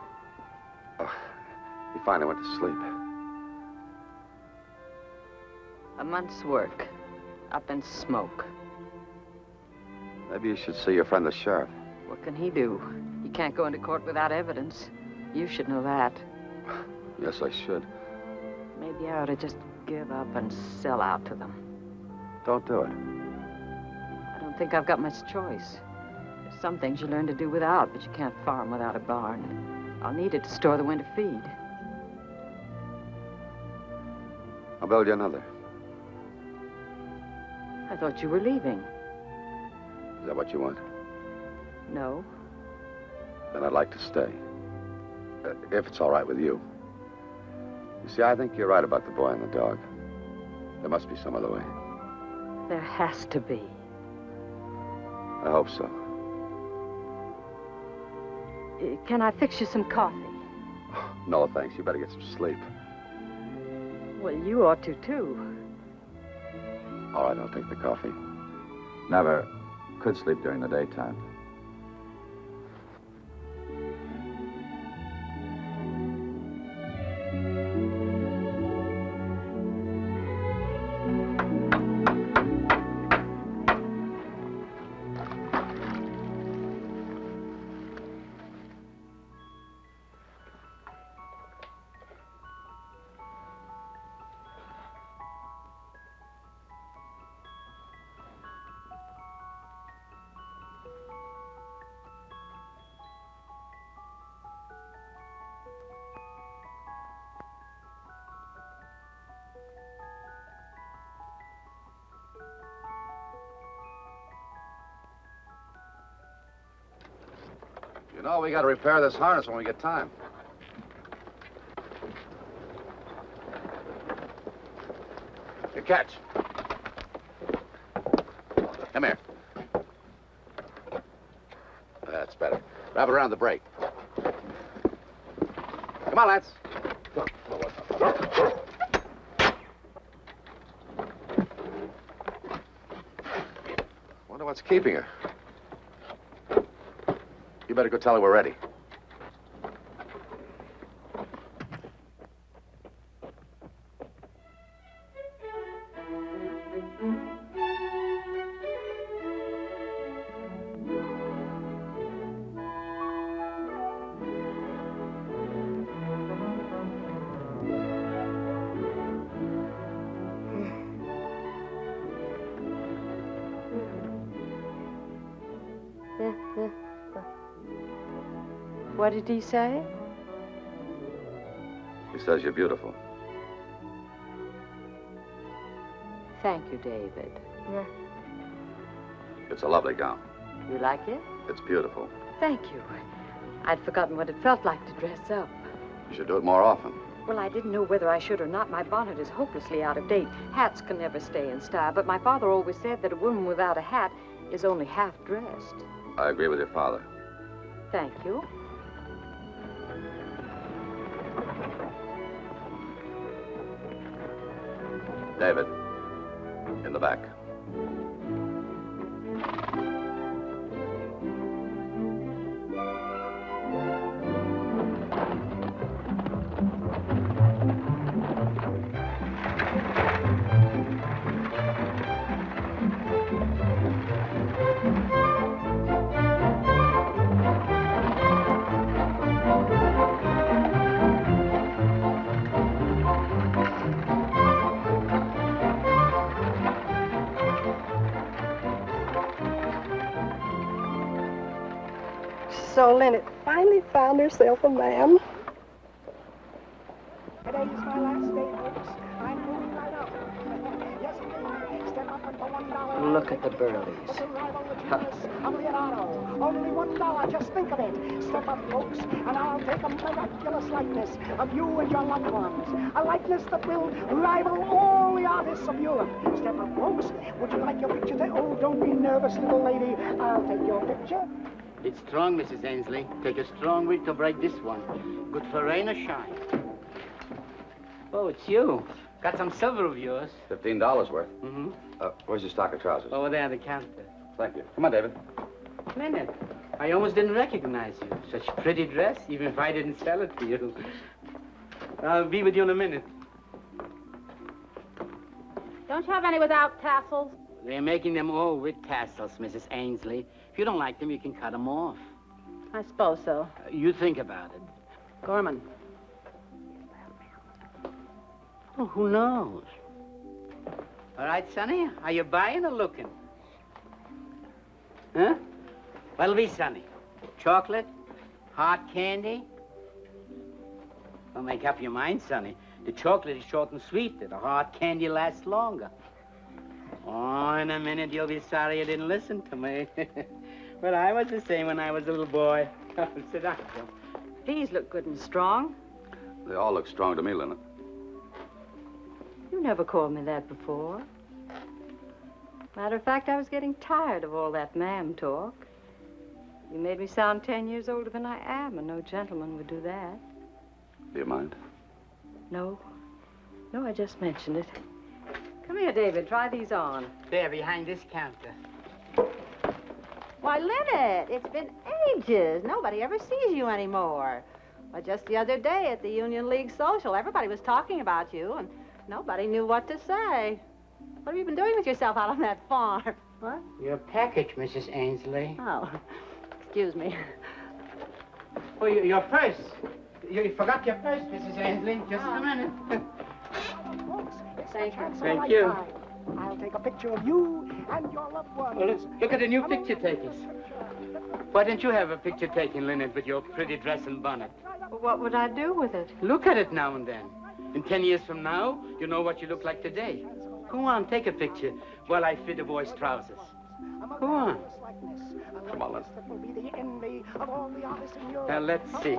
He finally went to sleep. A month's work. Up in smoke. Maybe you should see your friend the sheriff. What can he do? He can't go into court without evidence. You should know that. Yes, I should. Maybe I ought to just give up and sell out to them. Don't do it. I don't think I've got much choice. There's some things you learn to do without, but you can't farm without a barn. I'll need it to store the winter feed. I'll build you another. I thought you were leaving. Is that what you want? No. Then I'd like to stay. If it's all right with you. You see, I think you're right about the boy and the dog. There must be some other way. There has to be. I hope so. Can I fix you some coffee? No, thanks. You better get some sleep. Well, you ought to, too. All right, I'll take the coffee. Never could sleep during the daytime. You know, we got to repair this harness when we get time. Here, catch. Come here. That's better. Wrap it around the brake. Come on, Lance. Wonder what's keeping her. You better go tell her we're ready. What did he say? He says you're beautiful. Thank you, David. Yeah. It's a lovely gown. You like it? It's beautiful. Thank you. I'd forgotten what it felt like to dress up. You should do it more often. Well, I didn't know whether I should or not. My bonnet is hopelessly out of date. Hats can never stay in style, but my father always said that a woman without a hat is only half dressed. I agree with your father. Thank you. David, in the back. So Lynette finally found herself a man. Today is my last day, folks. I'm moving right up. Yes, indeed. Step up and for $1. Look at the Burleys. Only $1, just think of it. Step up, folks, and I'll take a miraculous likeness of you and your loved ones. A likeness that will rival all the artists of Europe. Step up, folks. Would you like your picture there? Oh, don't be nervous, little lady. I'll take your picture. It's strong, Mrs. Ainsley. Take a strong wind to break this one. Good for rain or shine. Oh, it's you. Got some silver of yours. $15 worth. Mm-hmm. Where's your stock of trousers? Over there on the counter. Thank you. Come on, David. Minute. I almost didn't recognize you. Such pretty dress, even if I didn't sell it to you. I'll be with you in a minute. Don't you have any without tassels? They're making them all with tassels, Mrs. Ainsley. If you don't like them, you can cut them off. I suppose so. You think about it. Gorman. Oh, who knows? All right, Sonny, are you buying or looking? Huh? What'll be, Sonny? Chocolate? Hard candy? Well, make up your mind, Sonny. The chocolate is short and sweet. The hard candy lasts longer. Oh, in a minute, you'll be sorry you didn't listen to me. Well, I was the same when I was a little boy. Sit down, Joe. These look good and strong. They all look strong to me, Lynette. You never called me that before. Matter of fact, I was getting tired of all that ma'am talk. You made me sound 10 years older than I am, and no gentleman would do that. Do you mind? No. No, I just mentioned it. Come here, David. Try these on. There, behind this counter. Why, Lynette, it's been ages. Nobody ever sees you anymore. Well, just the other day at the Union League social, everybody was talking about you, and nobody knew what to say. What have you been doing with yourself out on that farm? What? Your package, Mrs. Ainsley. Oh, excuse me. Oh, your purse. You forgot your purse, Mrs. Ainsley. Just a minute. Thank you. Thank you. I'll take a picture of you and your loved ones. Well, look at the new picture takers. Why don't you have a picture taken, Lynette, with your pretty dress and bonnet? Well, what would I do with it? Look at it now and then. In 10 years from now, you know what you look like today. Go on, take a picture while I fit a boy's trousers. Go on. Come on, let's. Now, let's see.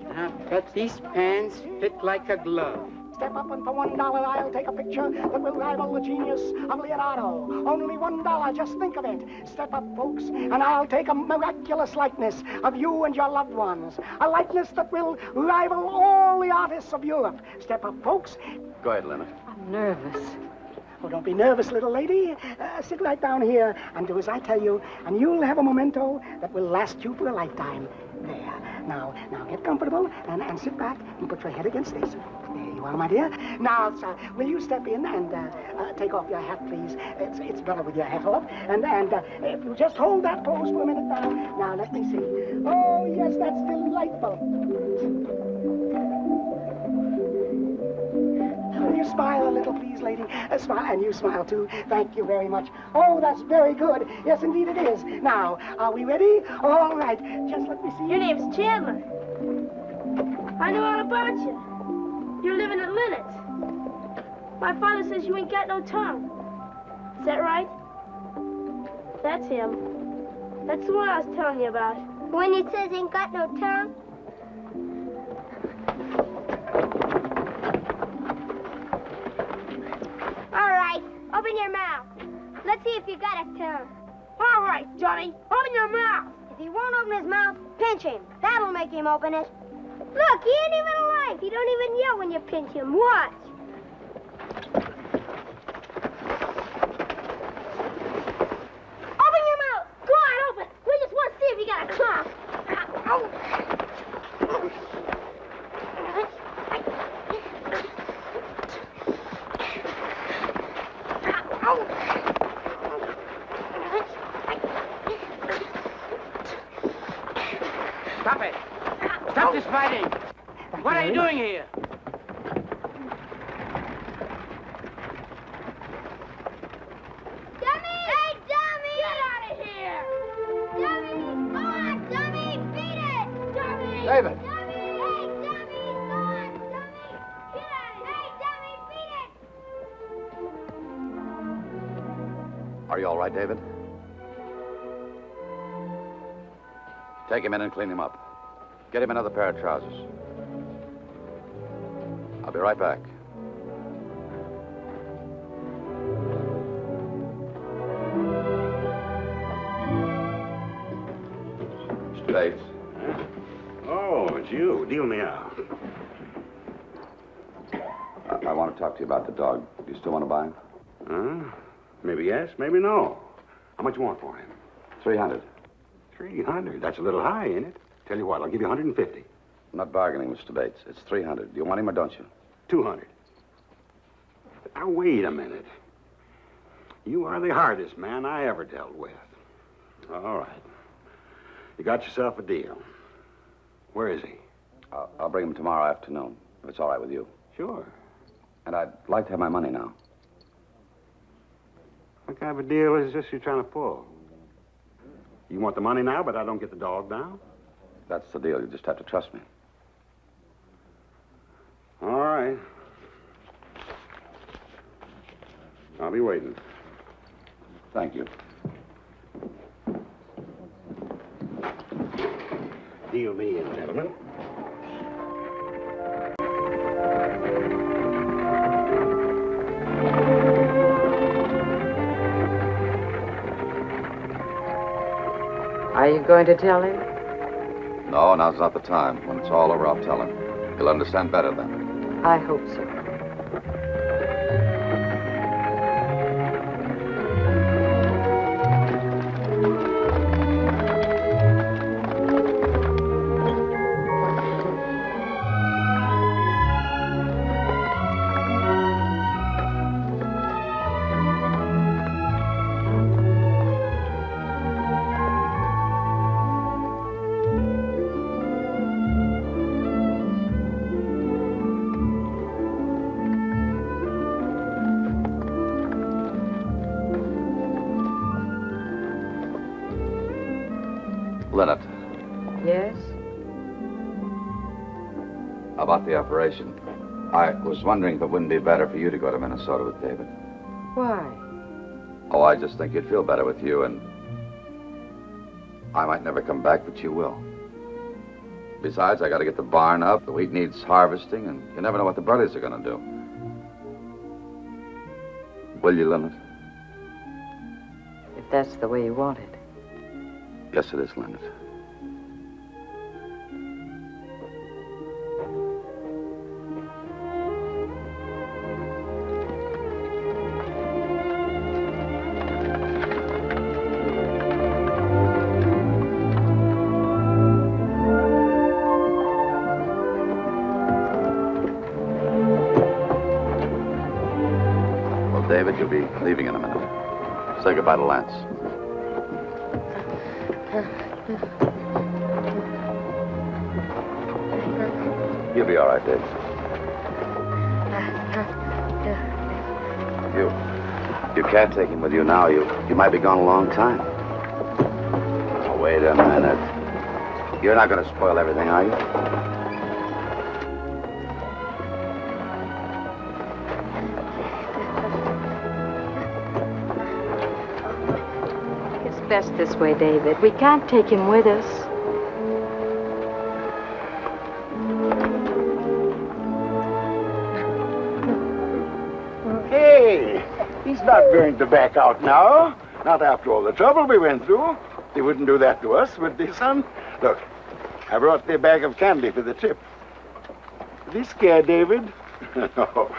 Now, cut these pants fit like a glove. Step up and for $1, I'll take a picture that will rival the genius of Leonardo. Only $1, just think of it. Step up, folks, and I'll take a miraculous likeness of you and your loved ones. A likeness that will rival all the artists of Europe. Step up, folks. Go ahead, Lynette. I'm nervous. Oh, don't be nervous, little lady. Sit right down here and do as I tell you, and you'll have a memento that will last you for a lifetime. There. Now get comfortable and sit back and put your head against this. There you are, my dear. Now, sir, will you step in and take off your hat, please? It's better with your hat off. And if you just hold that pose for a minute now. Now, let me see. Oh, yes, that's delightful. Will you smile a little, please, lady? lady. Smile, and you smile, too. Thank you very much. Oh, that's very good. Yes, indeed it is. Now, are we ready? All right. Just let me see. Your name's Chandler. I know all about you. You're living at Linnet's. My father says you ain't got no tongue. Is that right? That's him. That's the one I was telling you about. When he says ain't got no tongue? All right, open your mouth. Let's see if you got a tongue. All right, Johnny, open your mouth. If he won't open his mouth, pinch him. That'll make him open it. Look, he ain't even alive. He don't even yell when you pinch him. Watch. Open your mouth. Go on, open. We just want to see if you got a tongue. Stop it. Stop this fighting. What are you doing here? Dummy! Hey, Dummy! Get out of here! Dummy! Come on, Dummy! Beat it! Dummy! David! Dummy! Hey, Dummy! Come on, Dummy! Get out of here! Hey, Dummy! Beat it! Are you all right, David? Take him in and clean him up. Get him another pair of trousers. I'll be right back. Mr. Bates. Oh, it's you. Deal me out. I want to talk to you about the dog. Do you still want to buy him? Maybe yes, maybe no. How much you want for him? 300. 300? That's a little high, ain't it? Tell you what, I'll give you 150. I'm not bargaining, Mr. Bates. It's 300. Do you want him or don't you? 200. Now, wait a minute. You are the hardest man I ever dealt with. All right. You got yourself a deal. Where is he? I'll bring him tomorrow afternoon, if it's all right with you. Sure. And I'd like to have my money now. What kind of a deal is this you're trying to pull? You want the money now, but I don't get the dog now? That's the deal. You just have to trust me. All right. I'll be waiting. Thank you. Deal me in, gentlemen. Are you going to tell him? No, now's not the time. When it's all over, I'll tell him. He'll understand better then. I hope so. Linnet, Yes? about the operation. I was wondering if it wouldn't be better for you to go to Minnesota with David. Why? Oh, I just think you'd feel better with you, and I might never come back, but you will. Besides, I got to get the barn up. The wheat needs harvesting, and you never know what the brothers are going to do. Will you, Linnet? If that's the way you want it. Yes, it is, Linnet. Well, David, you'll be leaving in a minute. Say goodbye to Lance. You'll be all right, Dave. You can't take him with you now. You might be gone a long time. Oh, wait a minute. You're not going to spoil everything, are you? It's best this way, David. We can't take him with us. Hey, he's not going to back out now. Not after all the trouble we went through. He wouldn't do that to us, would he, son? Look, I brought thee a bag of candy for the trip. Are thee scared, David? No.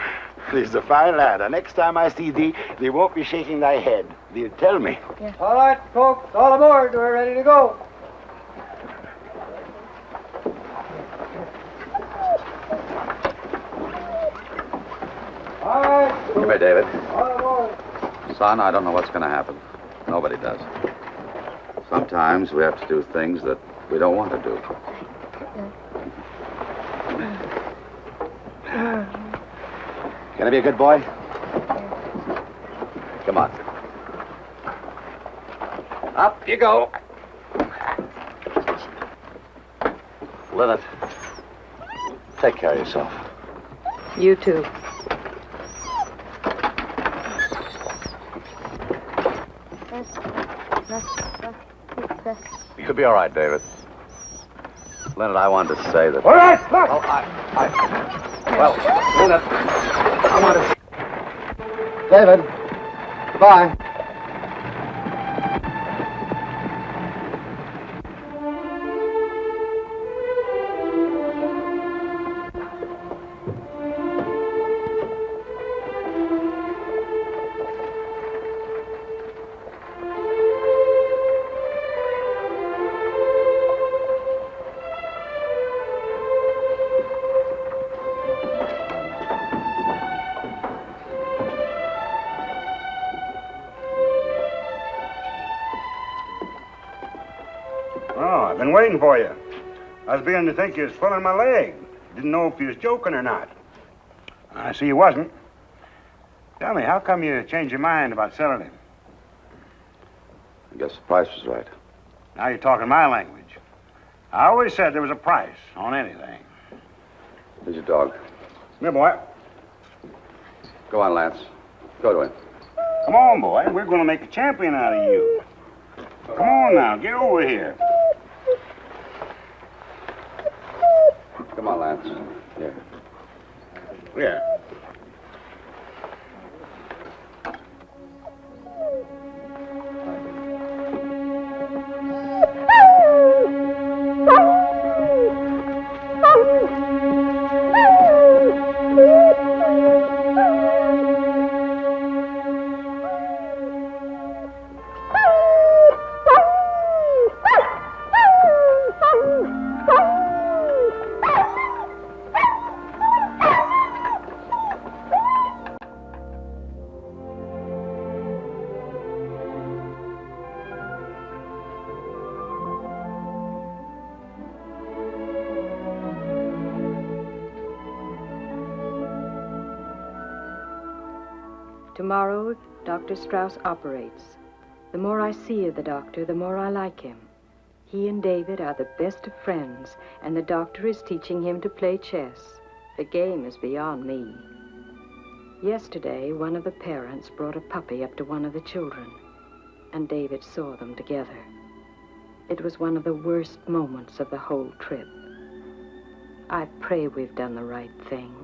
He's a fine lad. And next time I see thee, thee won't be shaking thy head. They'll tell me. Yeah. All right, folks, all aboard. We're ready to go. All right. Come here, David. All aboard. Son, I don't know what's going to happen. Nobody does. Sometimes we have to do things that we don't want to do. Can I be a good boy? Come on. Up you go. Lynette, take care of yourself. You too. You'll be all right, David. Lynette, I wanted to say that... All right, look! Oh, well, Lynette, I want to... David, goodbye. Oh, I've been waiting for you. I was beginning to think you was pulling my leg. Didn't know if you was joking or not. I see you wasn't. Tell me, how come you changed your mind about selling him? I guess the price was right. Now you're talking my language. I always said there was a price on anything. Here's your dog. Come here, boy. Go on, Lance. Go to him. Come on, boy. We're going to make a champion out of you. Come on now, get over here. Come on, Lance. Here. Here. Tomorrow, Dr. Strauss operates. The more I see of the doctor, the more I like him. He and David are the best of friends, and the doctor is teaching him to play chess. The game is beyond me. Yesterday, one of the parents brought a puppy up to one of the children, and David saw them together. It was one of the worst moments of the whole trip. I pray we've done the right thing.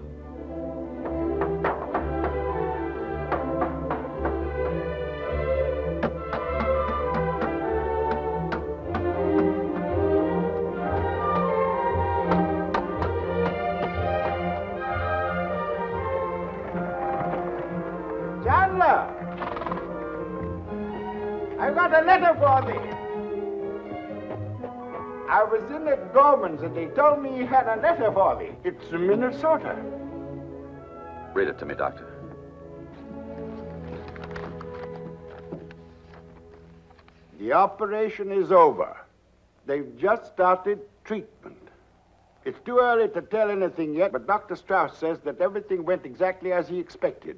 I've got a letter for thee. I was in at Gorman's and they told me he had a letter for thee. It's in Minnesota. Read it to me, Doctor. The operation is over. They've just started treatment. It's too early to tell anything yet, but Dr. Strauss says that everything went exactly as he expected.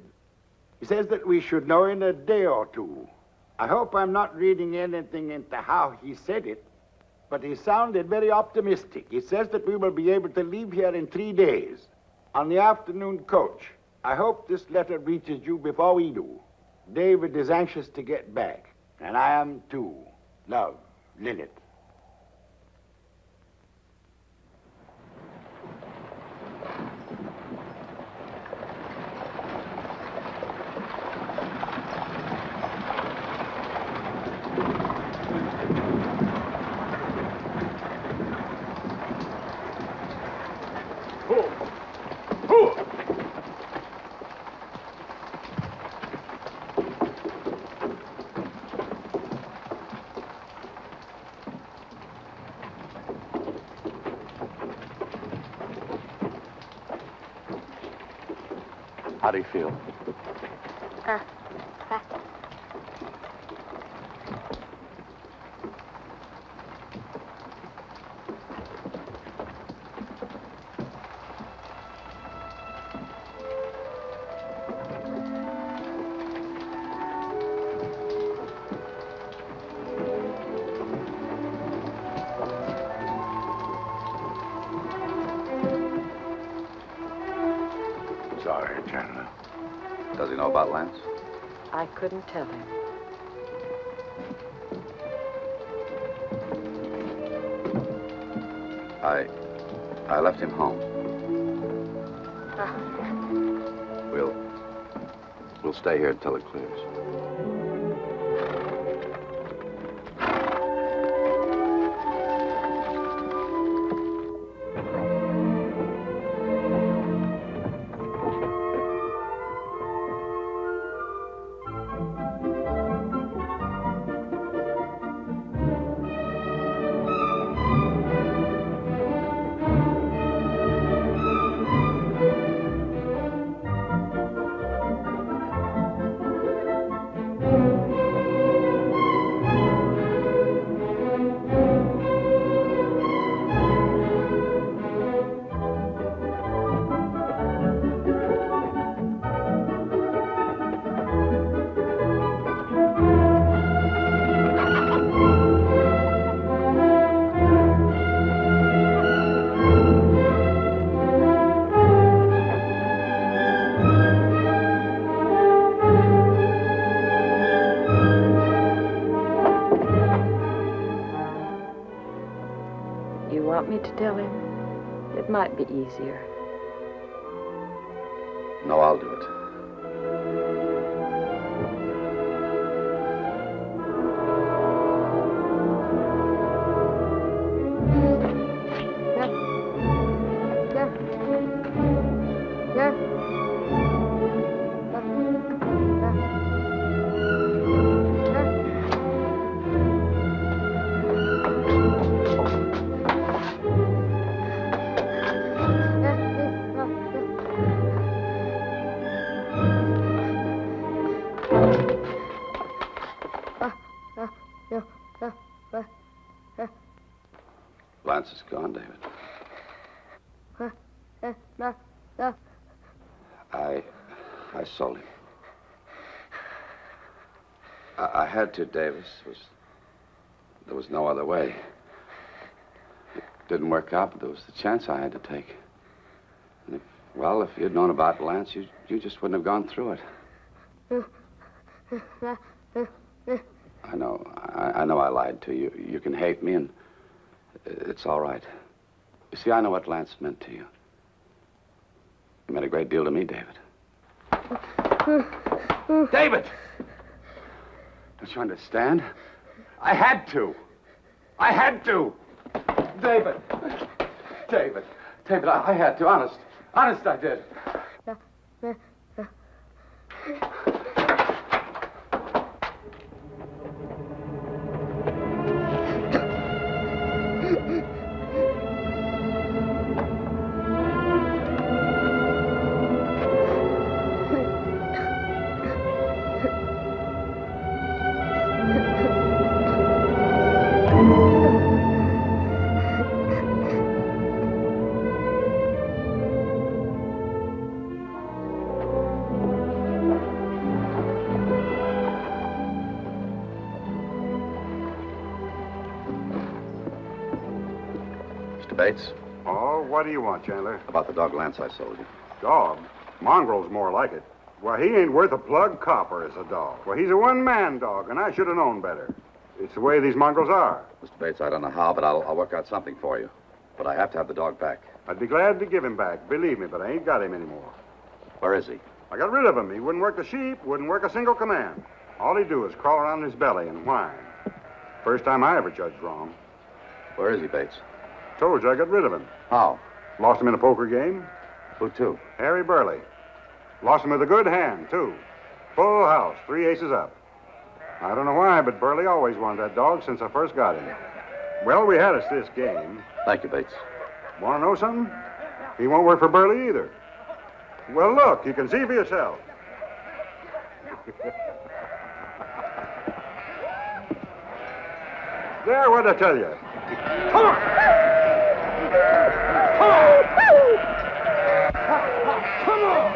He says that we should know in a day or two. I hope I'm not reading anything into how he said it, but he sounded very optimistic. He says that we will be able to leave here in 3 days on the afternoon coach. I hope this letter reaches you before we do. David is anxious to get back, and I am too. Love, Lilith. How do you feel? Sorry, Chandler. Does he know about Lance? I couldn't tell him. I left him home. We'll stay here until it clears. You want me to tell him? It might be easier. No, I'll do it. Lance is gone, David. I sold him. I had to, Davis. There was no other way. It didn't work out, but there was the chance I had to take. And if you'd known about Lance, you just wouldn't have gone through it. I know I lied to you. You can hate me, and it's all right. You see, I know what Lance meant to you. He meant a great deal to me, David. David! Don't you understand? I had to. I had to. David! David! David, I had to. Honest. Honest, I did. Bates. Oh, what do you want, Chandler? About the dog Lance I sold you. Dog? Mongrel's more like it. Well, he ain't worth a plug copper as a dog. Well, he's a one-man dog, and I should have known better. It's the way these mongrels are. Mr. Bates, I don't know how, but I'll work out something for you. But I have to have the dog back. I'd be glad to give him back, believe me, but I ain't got him anymore. Where is he? I got rid of him. He wouldn't work the sheep, wouldn't work a single command. All he'd do is crawl around his belly and whine. First time I ever judged wrong. Where is he, Bates? Told you I got rid of him. How? Lost him in a poker game. Who to? Harry Burley. Lost him with a good hand, too. Full house, 3 aces up. I don't know why, but Burley always wanted that dog since I first got him. Well, we had us this game. Thank you, Bates. Want to know something? He won't work for Burley either. Well, look, you can see for yourself. There, what'd I tell you? Come on! Come on! Come on!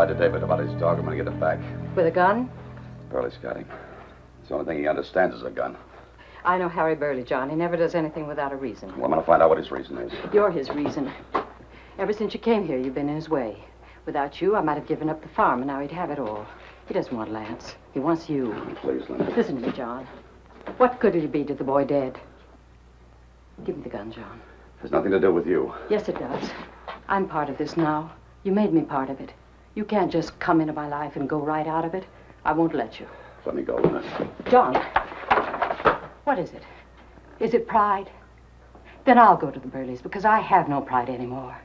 To David about his dog. I'm going to get him back. With a gun? Burley's got him. It's the only thing he understands is a gun. I know Harry Burley, John. He never does anything without a reason. Well, I'm going to find out what his reason is. You're his reason. Ever since you came here, you've been in his way. Without you, I might have given up the farm, and now he'd have it all. He doesn't want Lance. He wants you. Please, Linda. Listen to me, John. What good will it be to the boy dead? Give me the gun, John. It has nothing to do with you. Yes, it does. I'm part of this now. You made me part of it. You can't just come into my life and go right out of it. I won't let you. Let me go, Linda. John, what is it? Is it pride? Then I'll go to the Burleys because I have no pride anymore.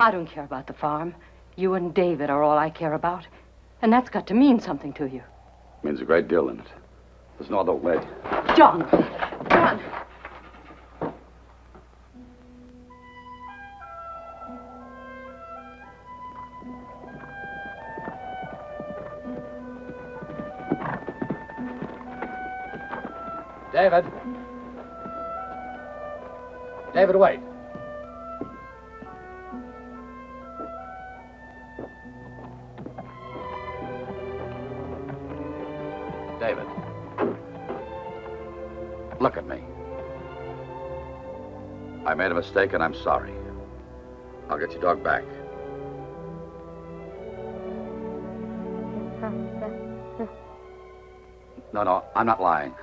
I don't care about the farm. You and David are all I care about. And that's got to mean something to you. It means a great deal, Linda. There's no other way. John! John! David. David, wait. David. Look at me. I made a mistake and I'm sorry. I'll get your dog back. No, I'm not lying.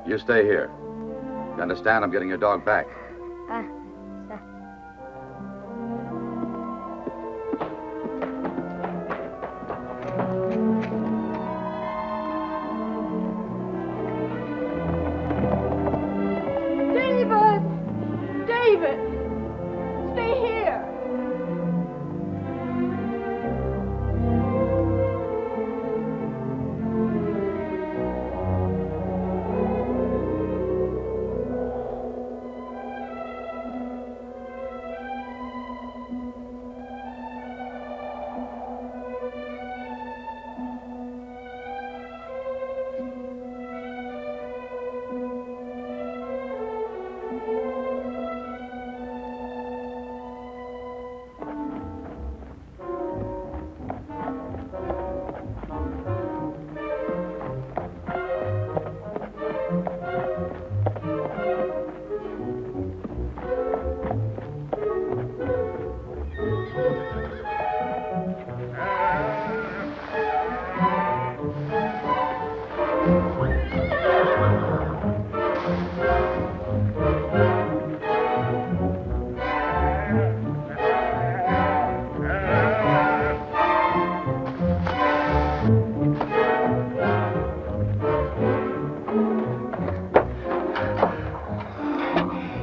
You stay here. You understand? I'm getting your dog back. David! David! Stay here!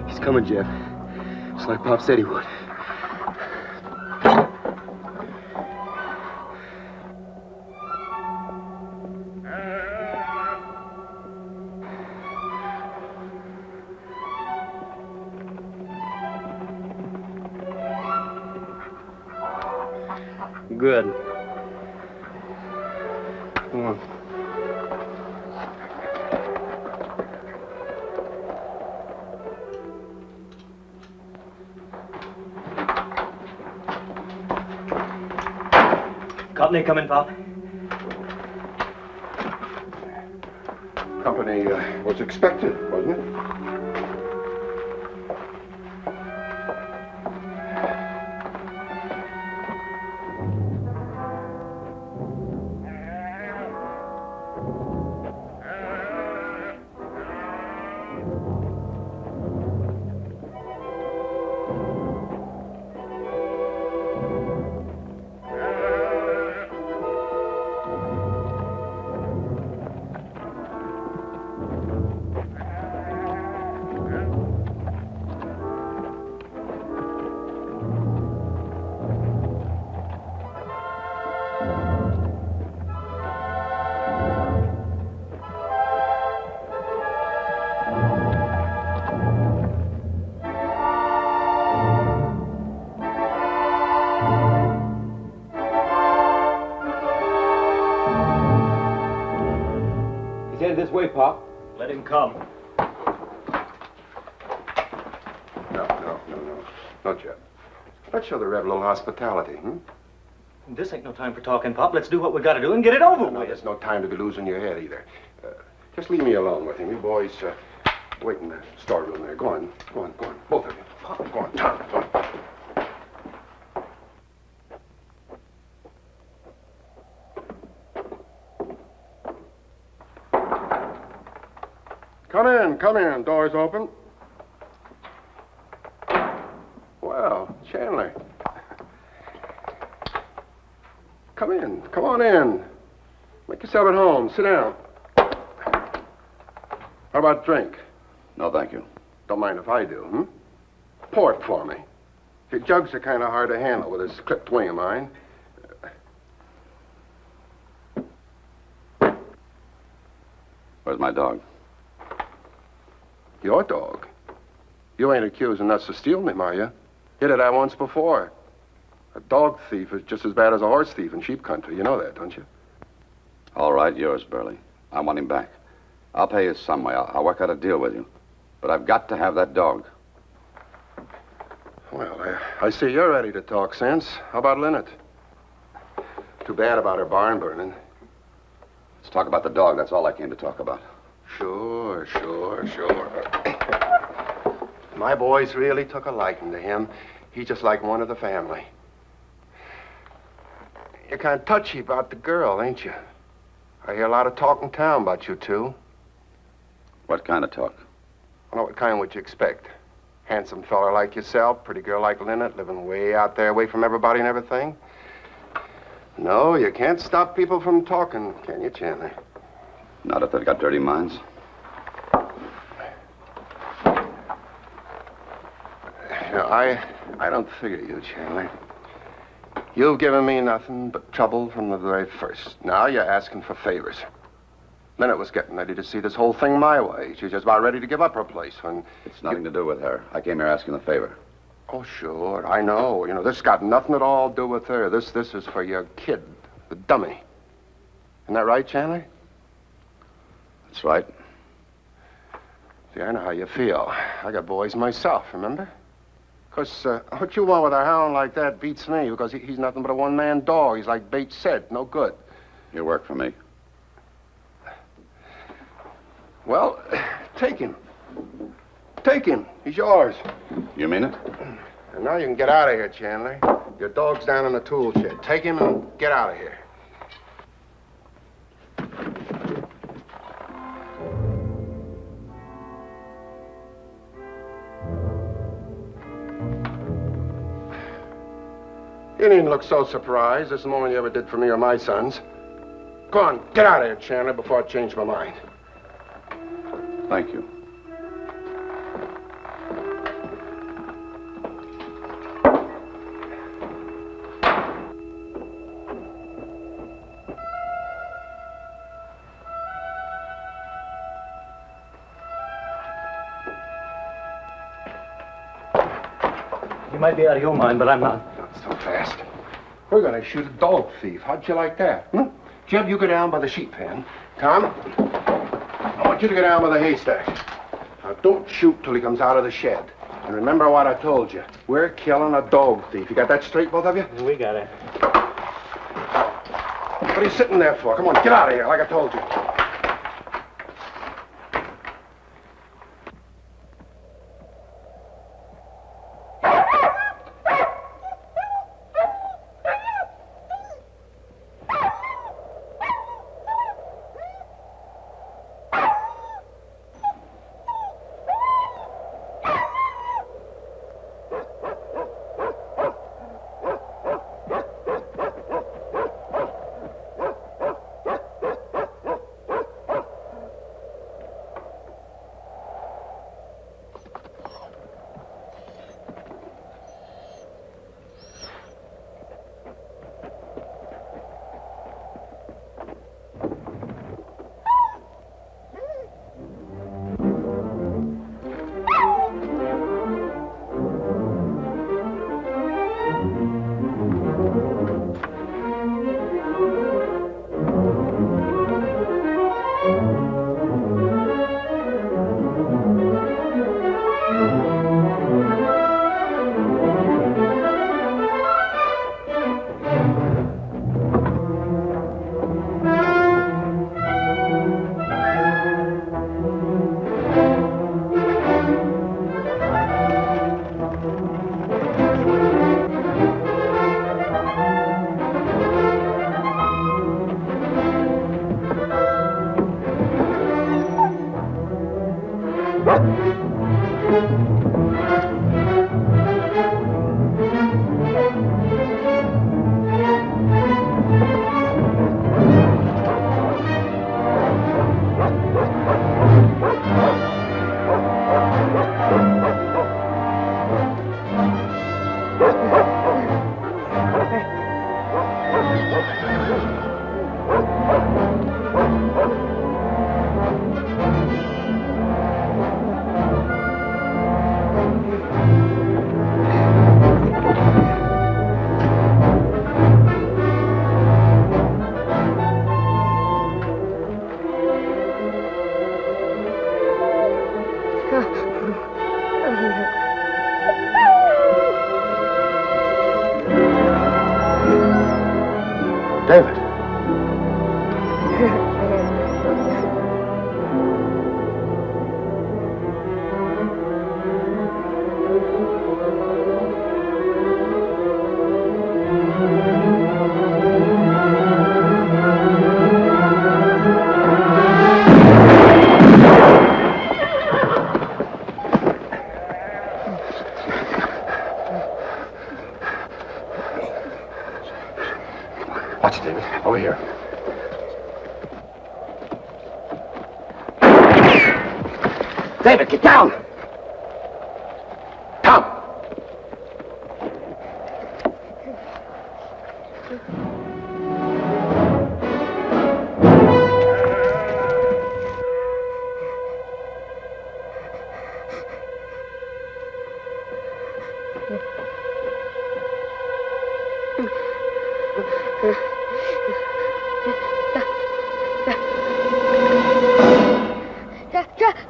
He's coming, Jeff. Just like Pop said he would. Good. Come on. Company coming, Pop? Company was expected, wasn't it? He's headed this way, Pop. Let him come. No. No, Jeff. Let's show the Rev a little hospitality, This ain't no time for talking, Pop. Let's do what we gotta do and get it over No, with. there's no time to be losing your head either. Just leave me alone with him. You boys, wait in the storeroom there. Go on. Both of you. Go on, Tom. Go on. Come in. Door's open. Well, Chandler. Come in. Come on in. Make yourself at home. Sit down. How about a drink? No, thank you. Don't mind if I do, Pour it for me. Your jugs are kind of hard to handle with this clipped wing of mine. Where's my dog? Your dog? You ain't accusing us of stealing him, are you? You did that once before. A dog thief is just as bad as a horse thief in sheep country. You know that, don't you? All right, yours, Burley. I want him back. I'll pay you some way. I'll work out a deal with you. But I've got to have that dog. Well, I see you're ready to talk sense. How about Lynette? Too bad about her barn burning. Let's talk about the dog. That's all I came to talk about. Sure. My boys really took a liking to him. He's just like one of the family. You're kind of touchy about the girl, ain't you? I hear a lot of talk in town about you two. What kind of talk? Well, what kind would you expect? Handsome fella like yourself, pretty girl like Lynette, living way out there, away from everybody and everything. No, you can't stop people from talking, can you, Chandler? Not if they've got dirty minds. You know, I don't figure you, Chandler. You've given me nothing but trouble from the very first. Now you're asking for favors. Lynette was getting ready to see this whole thing my way. She was just about ready to give up her place when... It's nothing to do with her. I came here asking a favor. Oh, sure, I know. You know, this got nothing at all to do with her. This is for your kid, the dummy. Isn't that right, Chandler? That's right. See, I know how you feel. I got boys myself, remember? Because what you want with a hound like that beats me, because he's nothing but a one-man dog. He's like Bates said, no good. You work for me. Well, take him. Take him. He's yours. You mean it? And now you can get out of here, Chandler. Your dog's down in the tool shed. Take him and get out of here. You needn't look so surprised. This is more than you ever did for me or my sons. Go on, get out of here, Chandler, before I change my mind. Thank you. You might be out of your mind, but I'm not. Not so fast. We're going to shoot a dog thief. How'd you like that? Jeb, you go down by the sheep pen. Tom, I want you to go down by the haystack. Now, don't shoot till he comes out of the shed. And remember what I told you. We're killing a dog thief. You got that straight, both of you? We got it. What are you sitting there for? Come on, get out of here, like I told you. David. Watch it, David. Over here. David, get down! Tom!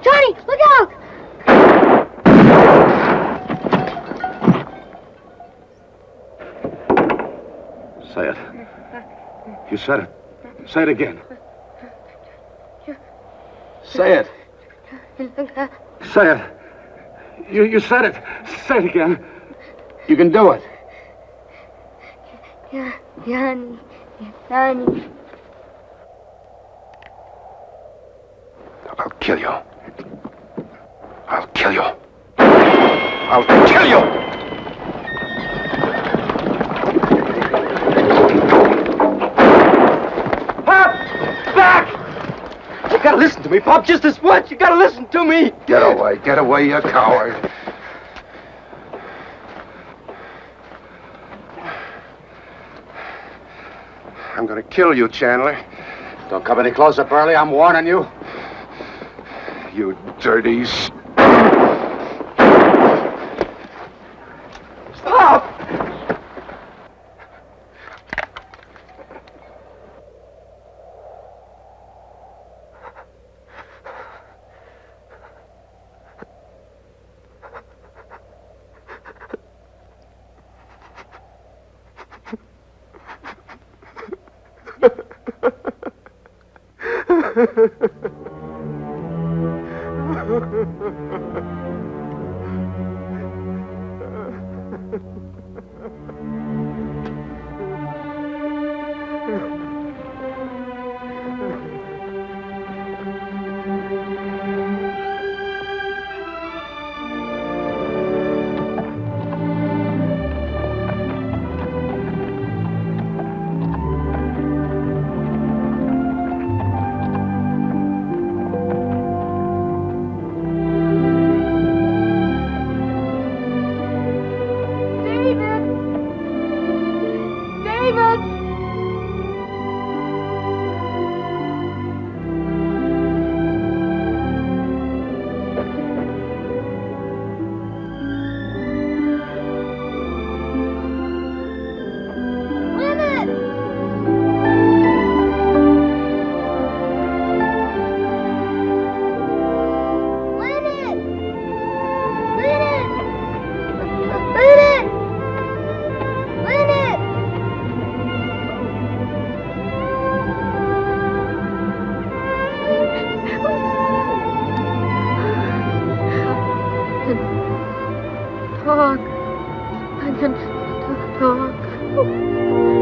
Johnny, look out! Say it. You said it. Say it again. Say it. Say it. You said it. Say it again. You can do it. Yeah, Johnny. Johnny. I'll kill you. I'll kill you. I'll kill you! me, Pop, just this once. You gotta listen to me. Get away, you coward. I'm gonna kill you, Chandler. Don't come any closer, Burley. I'm warning you. You dirty... Stop! Talk. I can talk.